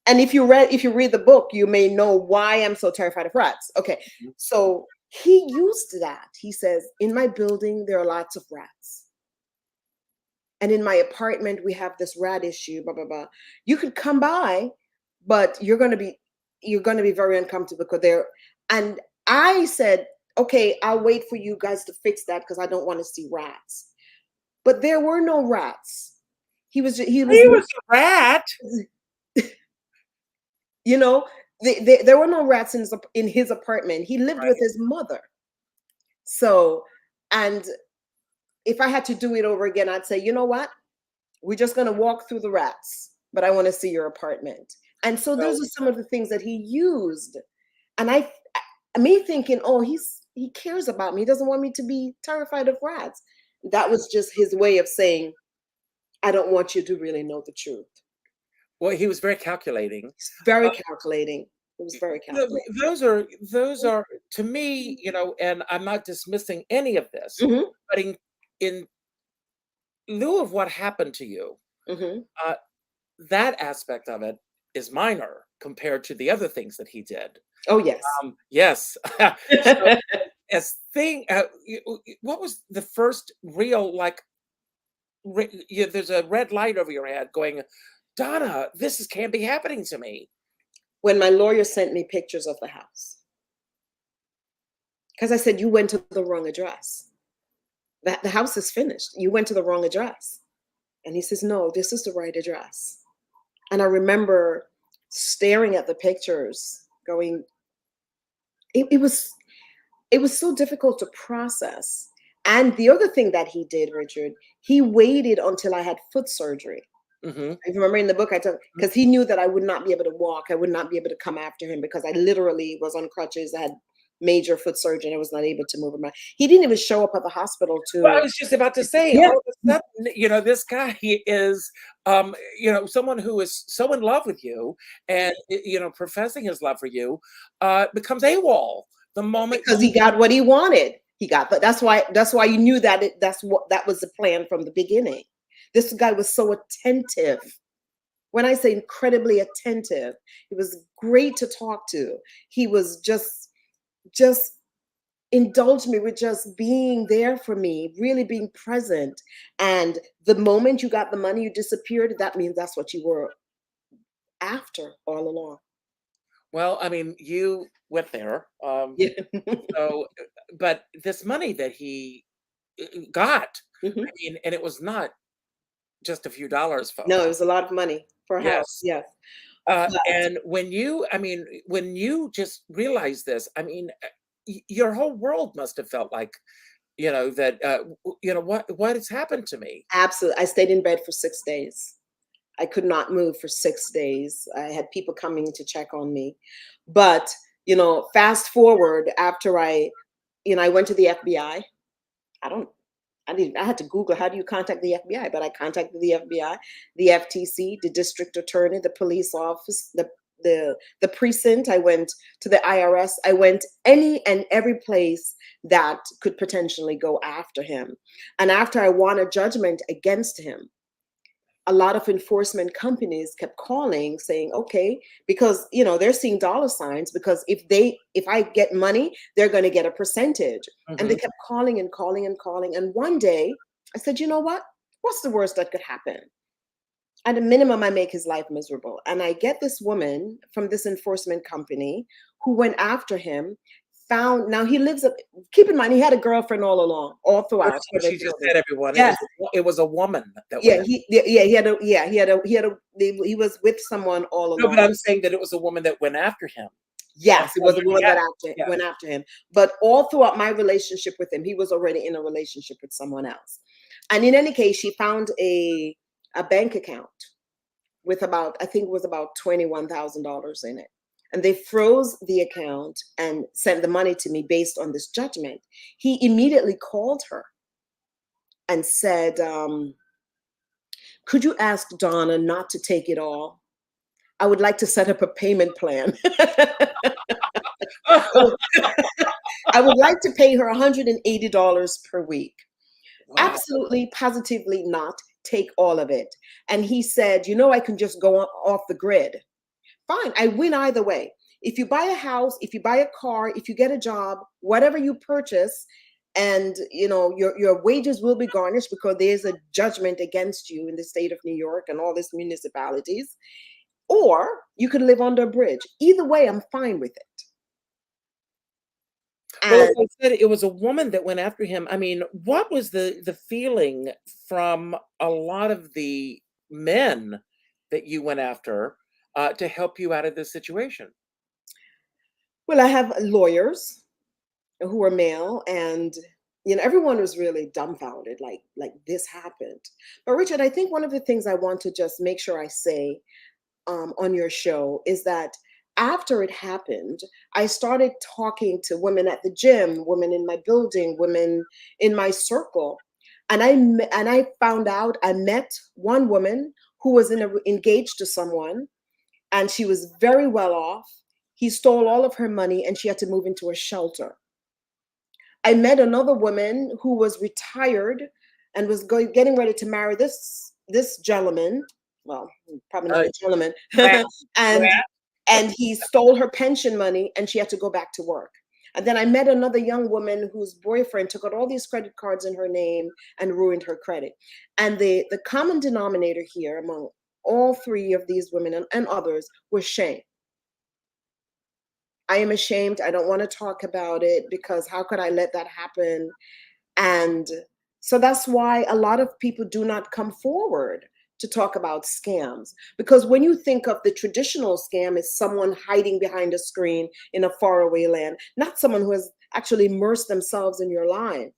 S2: and if you read the book, you may know why I'm so terrified of rats. Okay, so he used that. He says, in my building, there are lots of rats. And in my apartment, we have this rat issue, blah, blah, blah. You could come by, but you're going to be very uncomfortable because they're, and I said, okay, I'll wait for you guys to fix that because I don't want to see rats. But there were no rats. He was
S1: a rat.
S2: There were no rats in his apartment. He lived with his mother. So, and if I had to do it over again, I'd say, you know what? We're just going to walk through the rats, but I want to see your apartment. And so those are some of the things that he used. And me thinking, oh, he cares about me. He doesn't want me to be terrified of rats. That was just his way of saying, I don't want you to really know the truth.
S1: Well, he was very calculating.
S2: Very calculating. It was very calculating.
S1: Those are to me, and I'm not dismissing any of this, but in lieu of what happened to you, that aspect of it is minor compared to the other things that he did.
S2: Oh, yes.
S1: Yes. What was the first real, there's a red light over your head going, Donna, can't be happening to me.
S2: When my lawyer sent me pictures of the house, because I said, you went to the wrong address. The house is finished. You went to the wrong address. And he says, no, this is the right address. And I remember staring at the pictures, going, it was so difficult to process. And the other thing that he did, Richard, he waited until I had foot surgery.
S1: Mm-hmm.
S2: I remember in the book I took, because he knew that I would not be able to walk. I would not be able to come after him because I literally was on crutches. I had major foot surgery and I was not able to move around. He didn't even show up at the hospital
S1: Well, I was just about to say,
S2: yeah.
S1: all of a sudden, this guy is, someone who is so in love with you and, professing his love for you, becomes AWOL the moment.
S2: Because he got what he wanted. That's why you knew that that was the plan from the beginning. This guy was so attentive. When I say incredibly attentive, he was great to talk to. He was just indulged me with just being there for me, really being present. And the moment you got the money, you disappeared. That means that's what you were after all along.
S1: Well, I mean, you went there.
S2: Yeah.
S1: So, but this money that he got,
S2: Mhm.
S1: I mean, and it was not just a few dollars, folks.
S2: No, it was a lot of money for a house.
S1: Yes.
S2: Yes.
S1: And when you just realized this, I mean, your whole world must have felt like, that, what has happened to me?
S2: Absolutely. I stayed in bed for 6 days. I could not move for 6 days. I had people coming to check on me. But, fast forward after I went to the FBI. I had to Google, how do you contact the FBI? But I contacted the FBI, the FTC, the district attorney, the police office, the precinct. I went to the IRS. I went any and every place that could potentially go after him. And after I won a judgment against him, a lot of enforcement companies kept calling saying, okay, because they're seeing dollar signs, because if I get money, they're going to get a percentage. And they kept calling and calling and calling. And one day I said, you know what? What's the worst that could happen? At a minimum, I make his life miserable. And I get this woman from this enforcement company who went after him. Now he lives up. Keep in mind, he had a girlfriend all along, all throughout.
S1: She just said, everyone.
S2: Yes.
S1: It was a woman that.
S2: Yeah, he was with someone all along.
S1: No, but I'm saying that it was a woman that went after him.
S2: Yes, it was a woman that went after him. But all throughout my relationship with him, he was already in a relationship with someone else. And in any case, she found a bank account with about $21,000 in it. And they froze the account and sent the money to me based on this judgment. He immediately called her and said, could you ask Donna not to take it all? I would like to set up a payment plan. I would like to pay her $180 per week. Wow. Absolutely, positively not. Take all of it. And he said, I can just go off the grid. Fine, I win either way. If you buy a house, if you buy a car, if you get a job, whatever you purchase, and your wages will be garnished because there's a judgment against you in the state of New York and all these municipalities, or you could live under a bridge. Either way, I'm fine with it.
S1: Well, as I said, it was a woman that went after him. I mean, what was the feeling from a lot of the men that you went after to help you out of this situation?
S2: Well, I have lawyers who are male, and everyone was really dumbfounded, like this happened. But Richard, I think one of the things I want to just make sure I say on your show is that after it happened, I started talking to women at the gym, women in my building, women in my circle, and I found out, I met one woman who was engaged to someone, and she was very well off. He stole all of her money, and she had to move into a shelter. I met another woman who was retired and was getting ready to marry this gentleman. Well, probably not a gentleman. And he stole her pension money, and she had to go back to work. And then I met another young woman whose boyfriend took out all these credit cards in her name and ruined her credit. And the common denominator here among all three of these women and others were shame. I am ashamed. I don't want to talk about it because how could I let that happen? And so that's why a lot of people do not come forward to talk about scams. Because when you think of the traditional scam, it's someone hiding behind a screen in a faraway land, not someone who has actually immersed themselves in your life,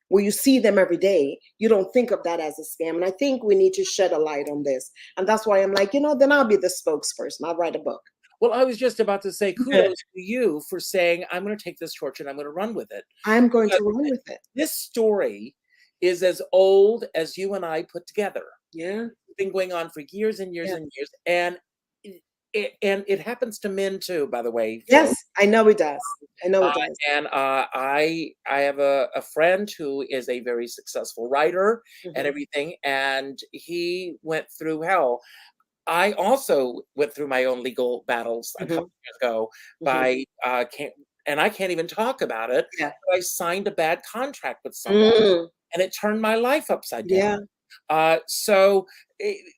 S2: where you see them every day. You don't think of that as a scam. And I think we need to shed a light on this. And that's why I'm like, then I'll be the spokesperson. I'll write a book.
S1: Well, I was just about to say kudos to you for saying, I'm going to take this torch and I'm going to run with it.
S2: I'm going to run with it.
S1: This story is as old as you and I put together.
S2: Yeah.
S1: It's been going on for years and years and years. And it happens to men too, by the way.
S2: Yes, I know it does. I know it does.
S1: And I have a friend who is a very successful writer and everything, and he went through hell. I also went through my own legal battles a couple years ago by and I can't even talk about it.
S2: Yeah.
S1: I signed a bad contract with someone and it turned my life upside down. So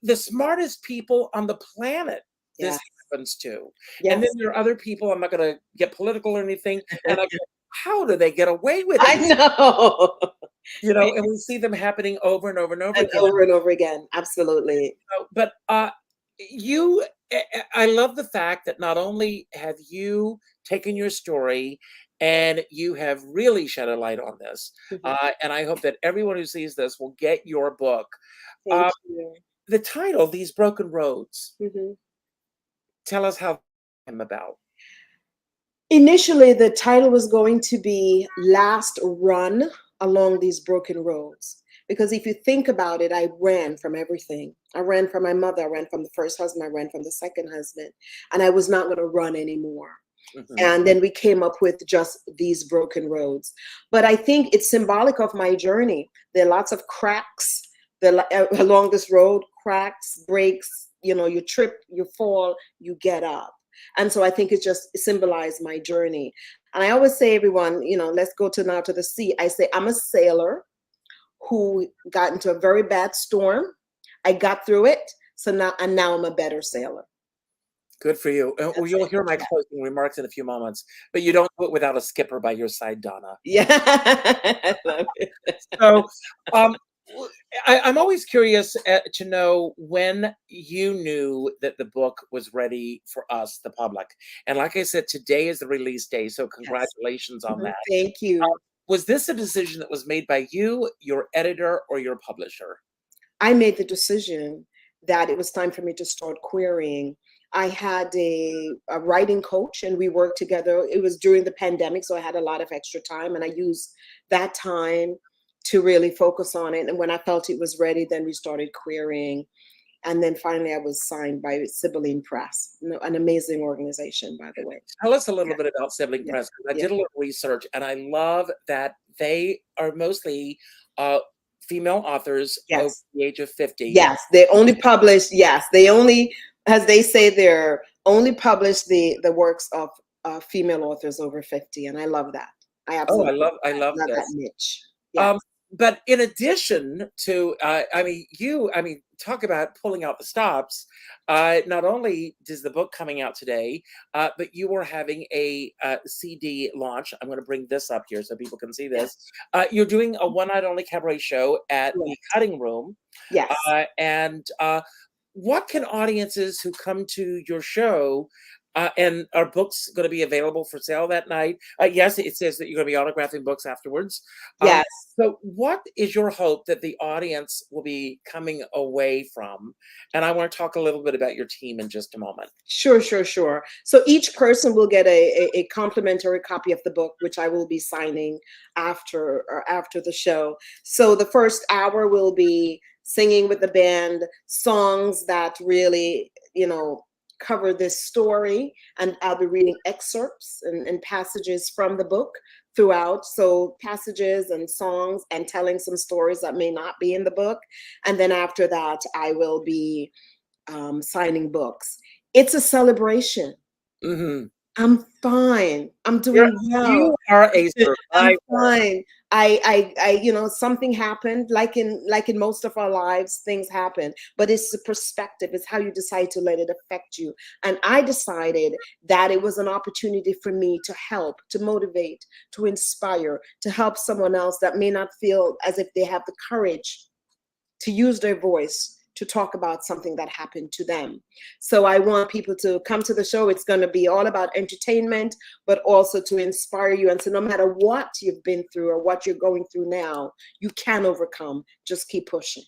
S1: the smartest people on the planet, this happens to. And then there are other people, I'm not going to get political or anything, and I go, how do they get away with it?
S2: I know.
S1: And we see them happening over and over and over again.
S2: Over and over again. Absolutely.
S1: But I love the fact that not only have you taken your story and you have really shed a light on this, and I hope that everyone who sees this will get your book.
S2: Thank you.
S1: The title, These Broken Roads, tell us how I'm about.
S2: Initially, the title was going to be Last Run Along These Broken Roads. Because if you think about it, I ran from everything. I ran from my mother. I ran from the first husband. I ran from the second husband. And I was not going to run anymore. And then we came up with just These Broken Roads. But I think it's symbolic of my journey. There are lots of cracks along this road, cracks, breaks, you trip, you fall, you get up. And so I think it just symbolized my journey. And I always say, everyone, let's go to the sea. I say, I'm a sailor who got into a very bad storm. I got through it. So now I'm a better sailor.
S1: Good for you. You'll hear my closing remarks in a few moments, but you don't do it without a skipper by your side, Donna.
S2: Yeah. I love it.
S1: So I'm always curious to know when you knew that the book was ready for us, the public. And like I said, today is the release day. So congratulations on that.
S2: Thank you.
S1: Was this a decision that was made by you, your editor, or your publisher?
S2: I made the decision that it was time for me to start querying. I had a writing coach and we worked together. It was during the pandemic, so I had a lot of extra time and I used that time to really focus on it. And when I felt it was ready, then we started querying. And then finally I was signed by Sibylline Press, an amazing organization, by the way.
S1: Tell us a little bit about Sibylline Press. I did a little research and I love that they are mostly female authors over the age of 50.
S2: Yes, they only publish, they only, as they say, they're only publish the works of female authors over 50. And I love that. I absolutely
S1: I love this.
S2: That niche. Yes.
S1: But in addition to, talk about pulling out the stops. Not only is the book coming out today, but you are having a CD launch. I'm going to bring this up here so people can see this. You're doing a one-night only cabaret show at the Cutting Room.
S2: Yes.
S1: And what can audiences who come to your show, and are books going to be available for sale that night? Yes, it says that you're going to be autographing books afterwards.
S2: Yes.
S1: So what is your hope that the audience will be coming away from? And I want to talk a little bit about your team in just a moment.
S2: Sure. So each person will get a complimentary copy of the book, which I will be signing after the show. So the first hour will be singing with the band, songs that really, cover this story, and I'll be reading excerpts and passages from the book throughout. So passages and songs and telling some stories that may not be in the book. And then after that, I will be signing books. It's a celebration. I'm fine. I'm
S1: You're
S2: doing well.
S1: you are a
S2: I'm
S1: survivor.
S2: fine. Something happened. Like in most of our lives, things happen. But it's the perspective. It's how you decide to let it affect you. And I decided that it was an opportunity for me to help, to motivate, to inspire, to help someone else that may not feel as if they have the courage to use their voice to talk about something that happened to them. So I want people to come to the show. It's going to be all about entertainment, but also to inspire you. And so no matter what you've been through or what you're going through now, you can overcome. Just keep pushing.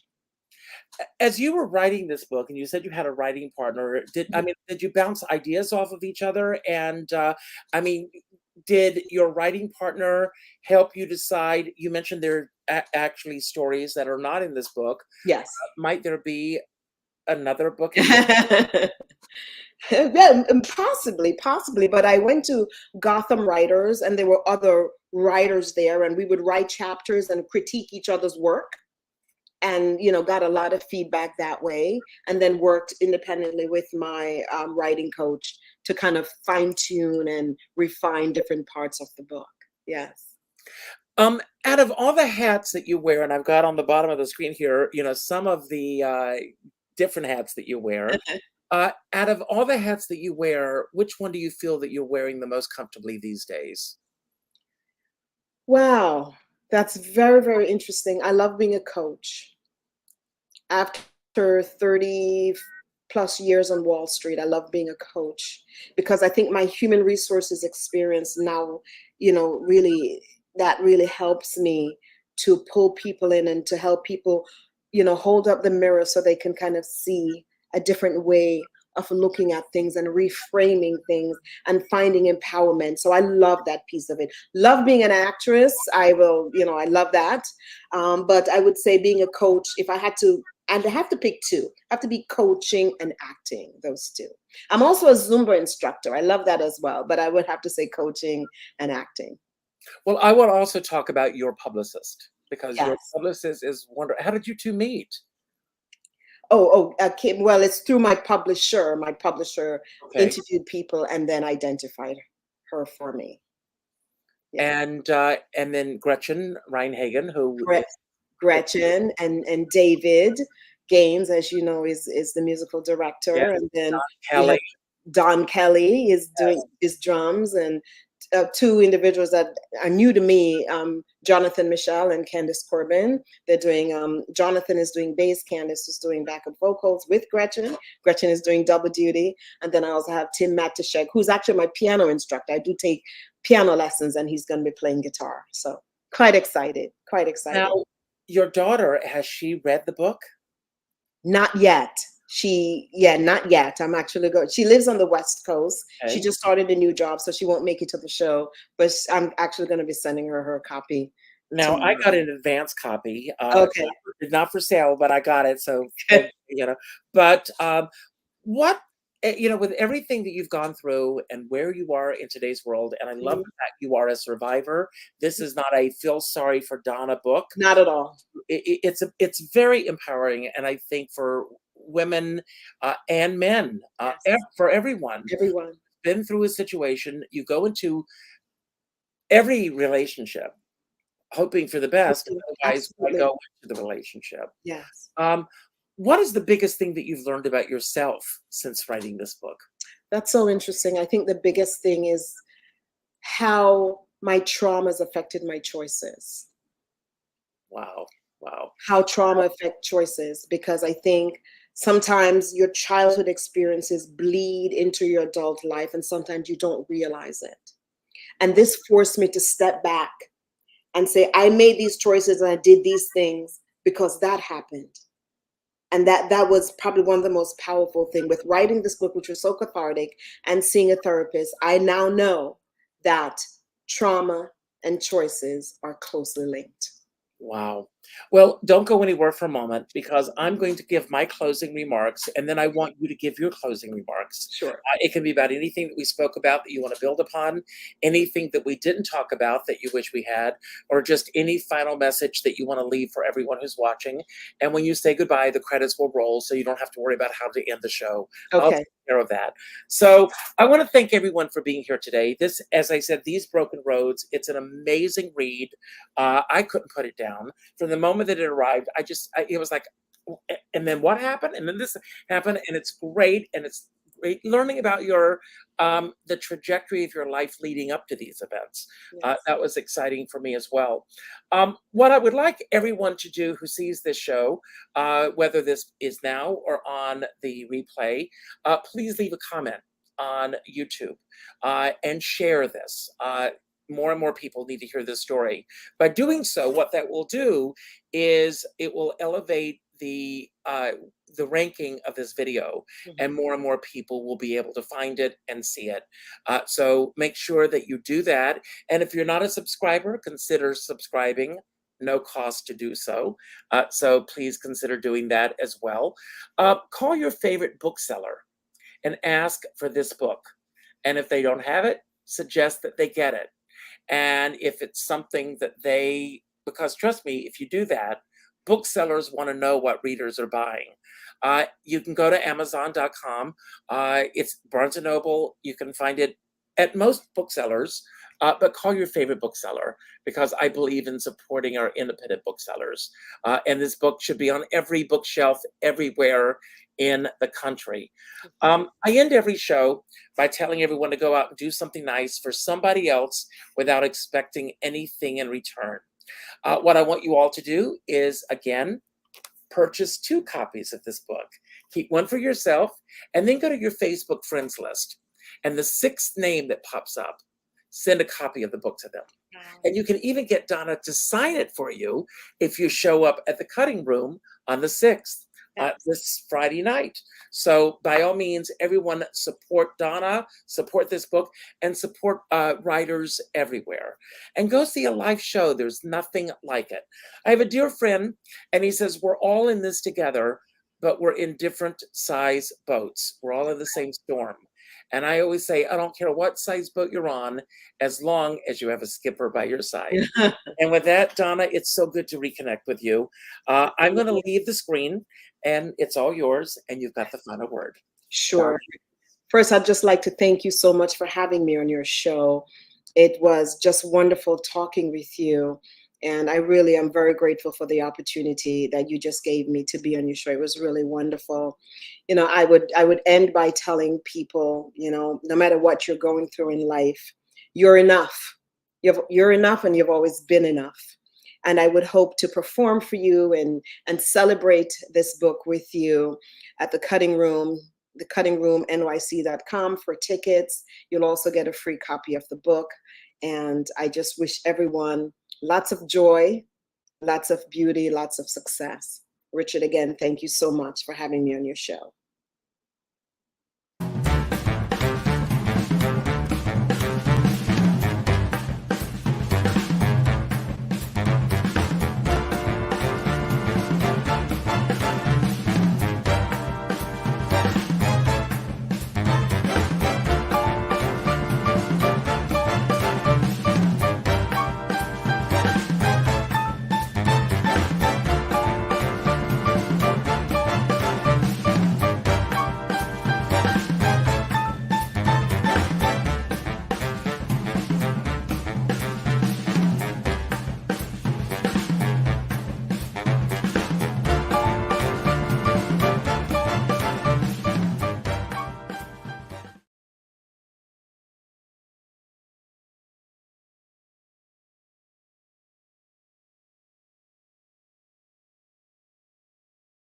S1: As you were writing this book, and you said you had a writing partner, did you bounce ideas off of each other? And I mean, did your writing partner help you decide? You mentioned there are actually stories that are not in this book.
S2: Yes.
S1: Might there be another book in this?
S2: Yeah, possibly. But I went to Gotham Writers, and there were other writers there, and we would write chapters and critique each other's work, and got a lot of feedback that way, and then worked independently with my writing coach to kind of fine tune and refine different parts of the book. Yes.
S1: Out of all the hats that you wear, and I've got on the bottom of the screen here, some of the different hats that you wear. Out of all the hats that you wear, which one do you feel that you're wearing the most comfortably these days?
S2: Wow, that's very, very interesting. I love being a coach. After 30 plus years on Wall Street, I love being a coach because I think my human resources experience now, really, that really helps me to pull people in and to help people, hold up the mirror so they can kind of see a different way of looking at things and reframing things and finding empowerment. So I love that piece of it. Love being an actress. I love that. But I would say being a coach, if I had to, and I have to pick two. I have to be coaching and acting, those two. I'm also a Zumba instructor. I love that as well, but I would have to say coaching and acting.
S1: Well, I want to also talk about your publicist because your
S2: Yes.
S1: publicist is wonderful. How did you two meet?
S2: Okay. Well, it's through my publisher. My publisher
S1: Okay.
S2: interviewed people and then identified her for me. Yeah.
S1: And then Gretchen Reinhagen, who
S2: Gre- Gretchen and David Gaines, as you know, is the musical
S1: yes,
S2: director, and then
S1: Don
S2: we
S1: Kelly.
S2: have Don Kelly is doing
S1: Yes.
S2: his drums, and two individuals that are new to me, Jonathan Michelle and Candice Corbin. They're doing, Jonathan is doing bass, Candice is doing backup vocals with Gretchen. Gretchen is doing double duty. And then I also have Tim Matashek, who's actually my piano instructor. I do take piano lessons, and he's going to be playing guitar. So quite excited, quite excited.
S1: Now, your daughter, has she read the book?
S2: Not yet. Not yet. I'm actually going. She lives on the West Coast. She
S1: Okay.
S2: just started a new job, so she won't make it to the show. But I'm actually going to be sending her copy
S1: Now, I
S2: tomorrow.
S1: got an advance copy,
S2: Okay.
S1: not for sale, but I got it. So, but what, with everything that you've gone through and where you are in today's world, and I love
S2: Mhm.
S1: the fact you are a survivor. This is not a feel sorry for Donna book.
S2: Not at all.
S1: It's very empowering, and I think for women and men,
S2: Yes.
S1: for everyone
S2: Everyone.
S1: been through a situation, you go into every relationship hoping for the best. Otherwise, why
S2: Absolutely.
S1: go into the relationship?
S2: Yes.
S1: Um, what is the biggest thing that you've learned about yourself since writing this book?
S2: That's so interesting. I think the biggest thing is how my traumas affected my choices.
S1: Wow, wow.
S2: How trauma affect choices, because I think sometimes your childhood experiences bleed into your adult life, and sometimes you don't realize it. And this forced me to step back and say, I made these choices and I did these things because that happened. And that was probably one of the most powerful thing with writing this book, which was so cathartic, and seeing a therapist. I now know that trauma and choices are closely linked.
S1: Wow. Well, don't go anywhere for a moment because I'm going to give my closing remarks and then I want you to give your closing remarks.
S2: Sure.
S1: It can be about anything that we spoke about that you want to build upon, anything that we didn't talk about that you wish we had, or just any final message that you want to leave for everyone who's watching. And when you say goodbye, the credits will roll so you don't have to worry about how to end the show. I'll
S2: Okay.
S1: take care of that. So I want to thank everyone for being here today. This, as I said, These Broken Roads, it's an amazing read. I couldn't put it down. From the moment that it arrived, it was like, and then what happened? And then this happened, and it's great. And it's great learning about the trajectory of your life leading up to these events.
S2: Yes.
S1: That was exciting for me as well. What I would like everyone to do who sees this show, whether this is now or on the replay, please leave a comment on YouTube and share this. More and more people need to hear this story. By doing so, what that will do is it will elevate the ranking of this video, and more people will be able to find it and see it. So make sure that you do that. And if you're not a subscriber, consider subscribing. No cost to do so. So please consider doing that as well. Call your favorite bookseller and ask for this book. And if they don't have it, suggest that they get it. And if it's something that because trust me, if you do that, booksellers want to know what readers are buying. You can go to Amazon.com. It's Barnes & Noble. You can find it at most booksellers, but call your favorite bookseller because I believe in supporting our independent booksellers. And this book should be on every bookshelf everywhere in the country. I end every show by telling everyone to go out and do something nice for somebody else without expecting anything in return. What I want you all to do is, again, purchase 2 copies of this book. Keep one for yourself, and then go to your Facebook friends list. And the 6th name that pops up, send a copy of the book to them. And you can even get Donna to sign it for you if you show up at the cutting room on the 6th. This Friday night. So by all means, everyone support Donna, support this book, and support writers everywhere. And go see a live show. There's nothing like it. I have a dear friend, and he says, we're all in this together, but we're in different size boats. We're all in the same storm. And I always say, I don't care what size boat you're on, as long as you have a skipper by your side. And with that, Donna, it's so good to reconnect with you. I'm going to leave the screen, and it's all yours, and you've got the final word.
S2: Sure.
S1: Donna.
S2: First, I'd just like to thank you so much for having me on your show. It was just wonderful talking with you. And I really am very grateful for the opportunity that you just gave me to be on your show. It was really wonderful. You know, I would end by telling people, you know, no matter what you're going through in life, you're enough. You're enough, and you've always been enough. And I would hope to perform for you and celebrate this book with you at the Cutting Room, thecuttingroomnyc.com for tickets. You'll also get a free copy of the book. And I just wish everyone lots of joy, lots of beauty, lots of success. Richard, again, thank you so much for having me on your show.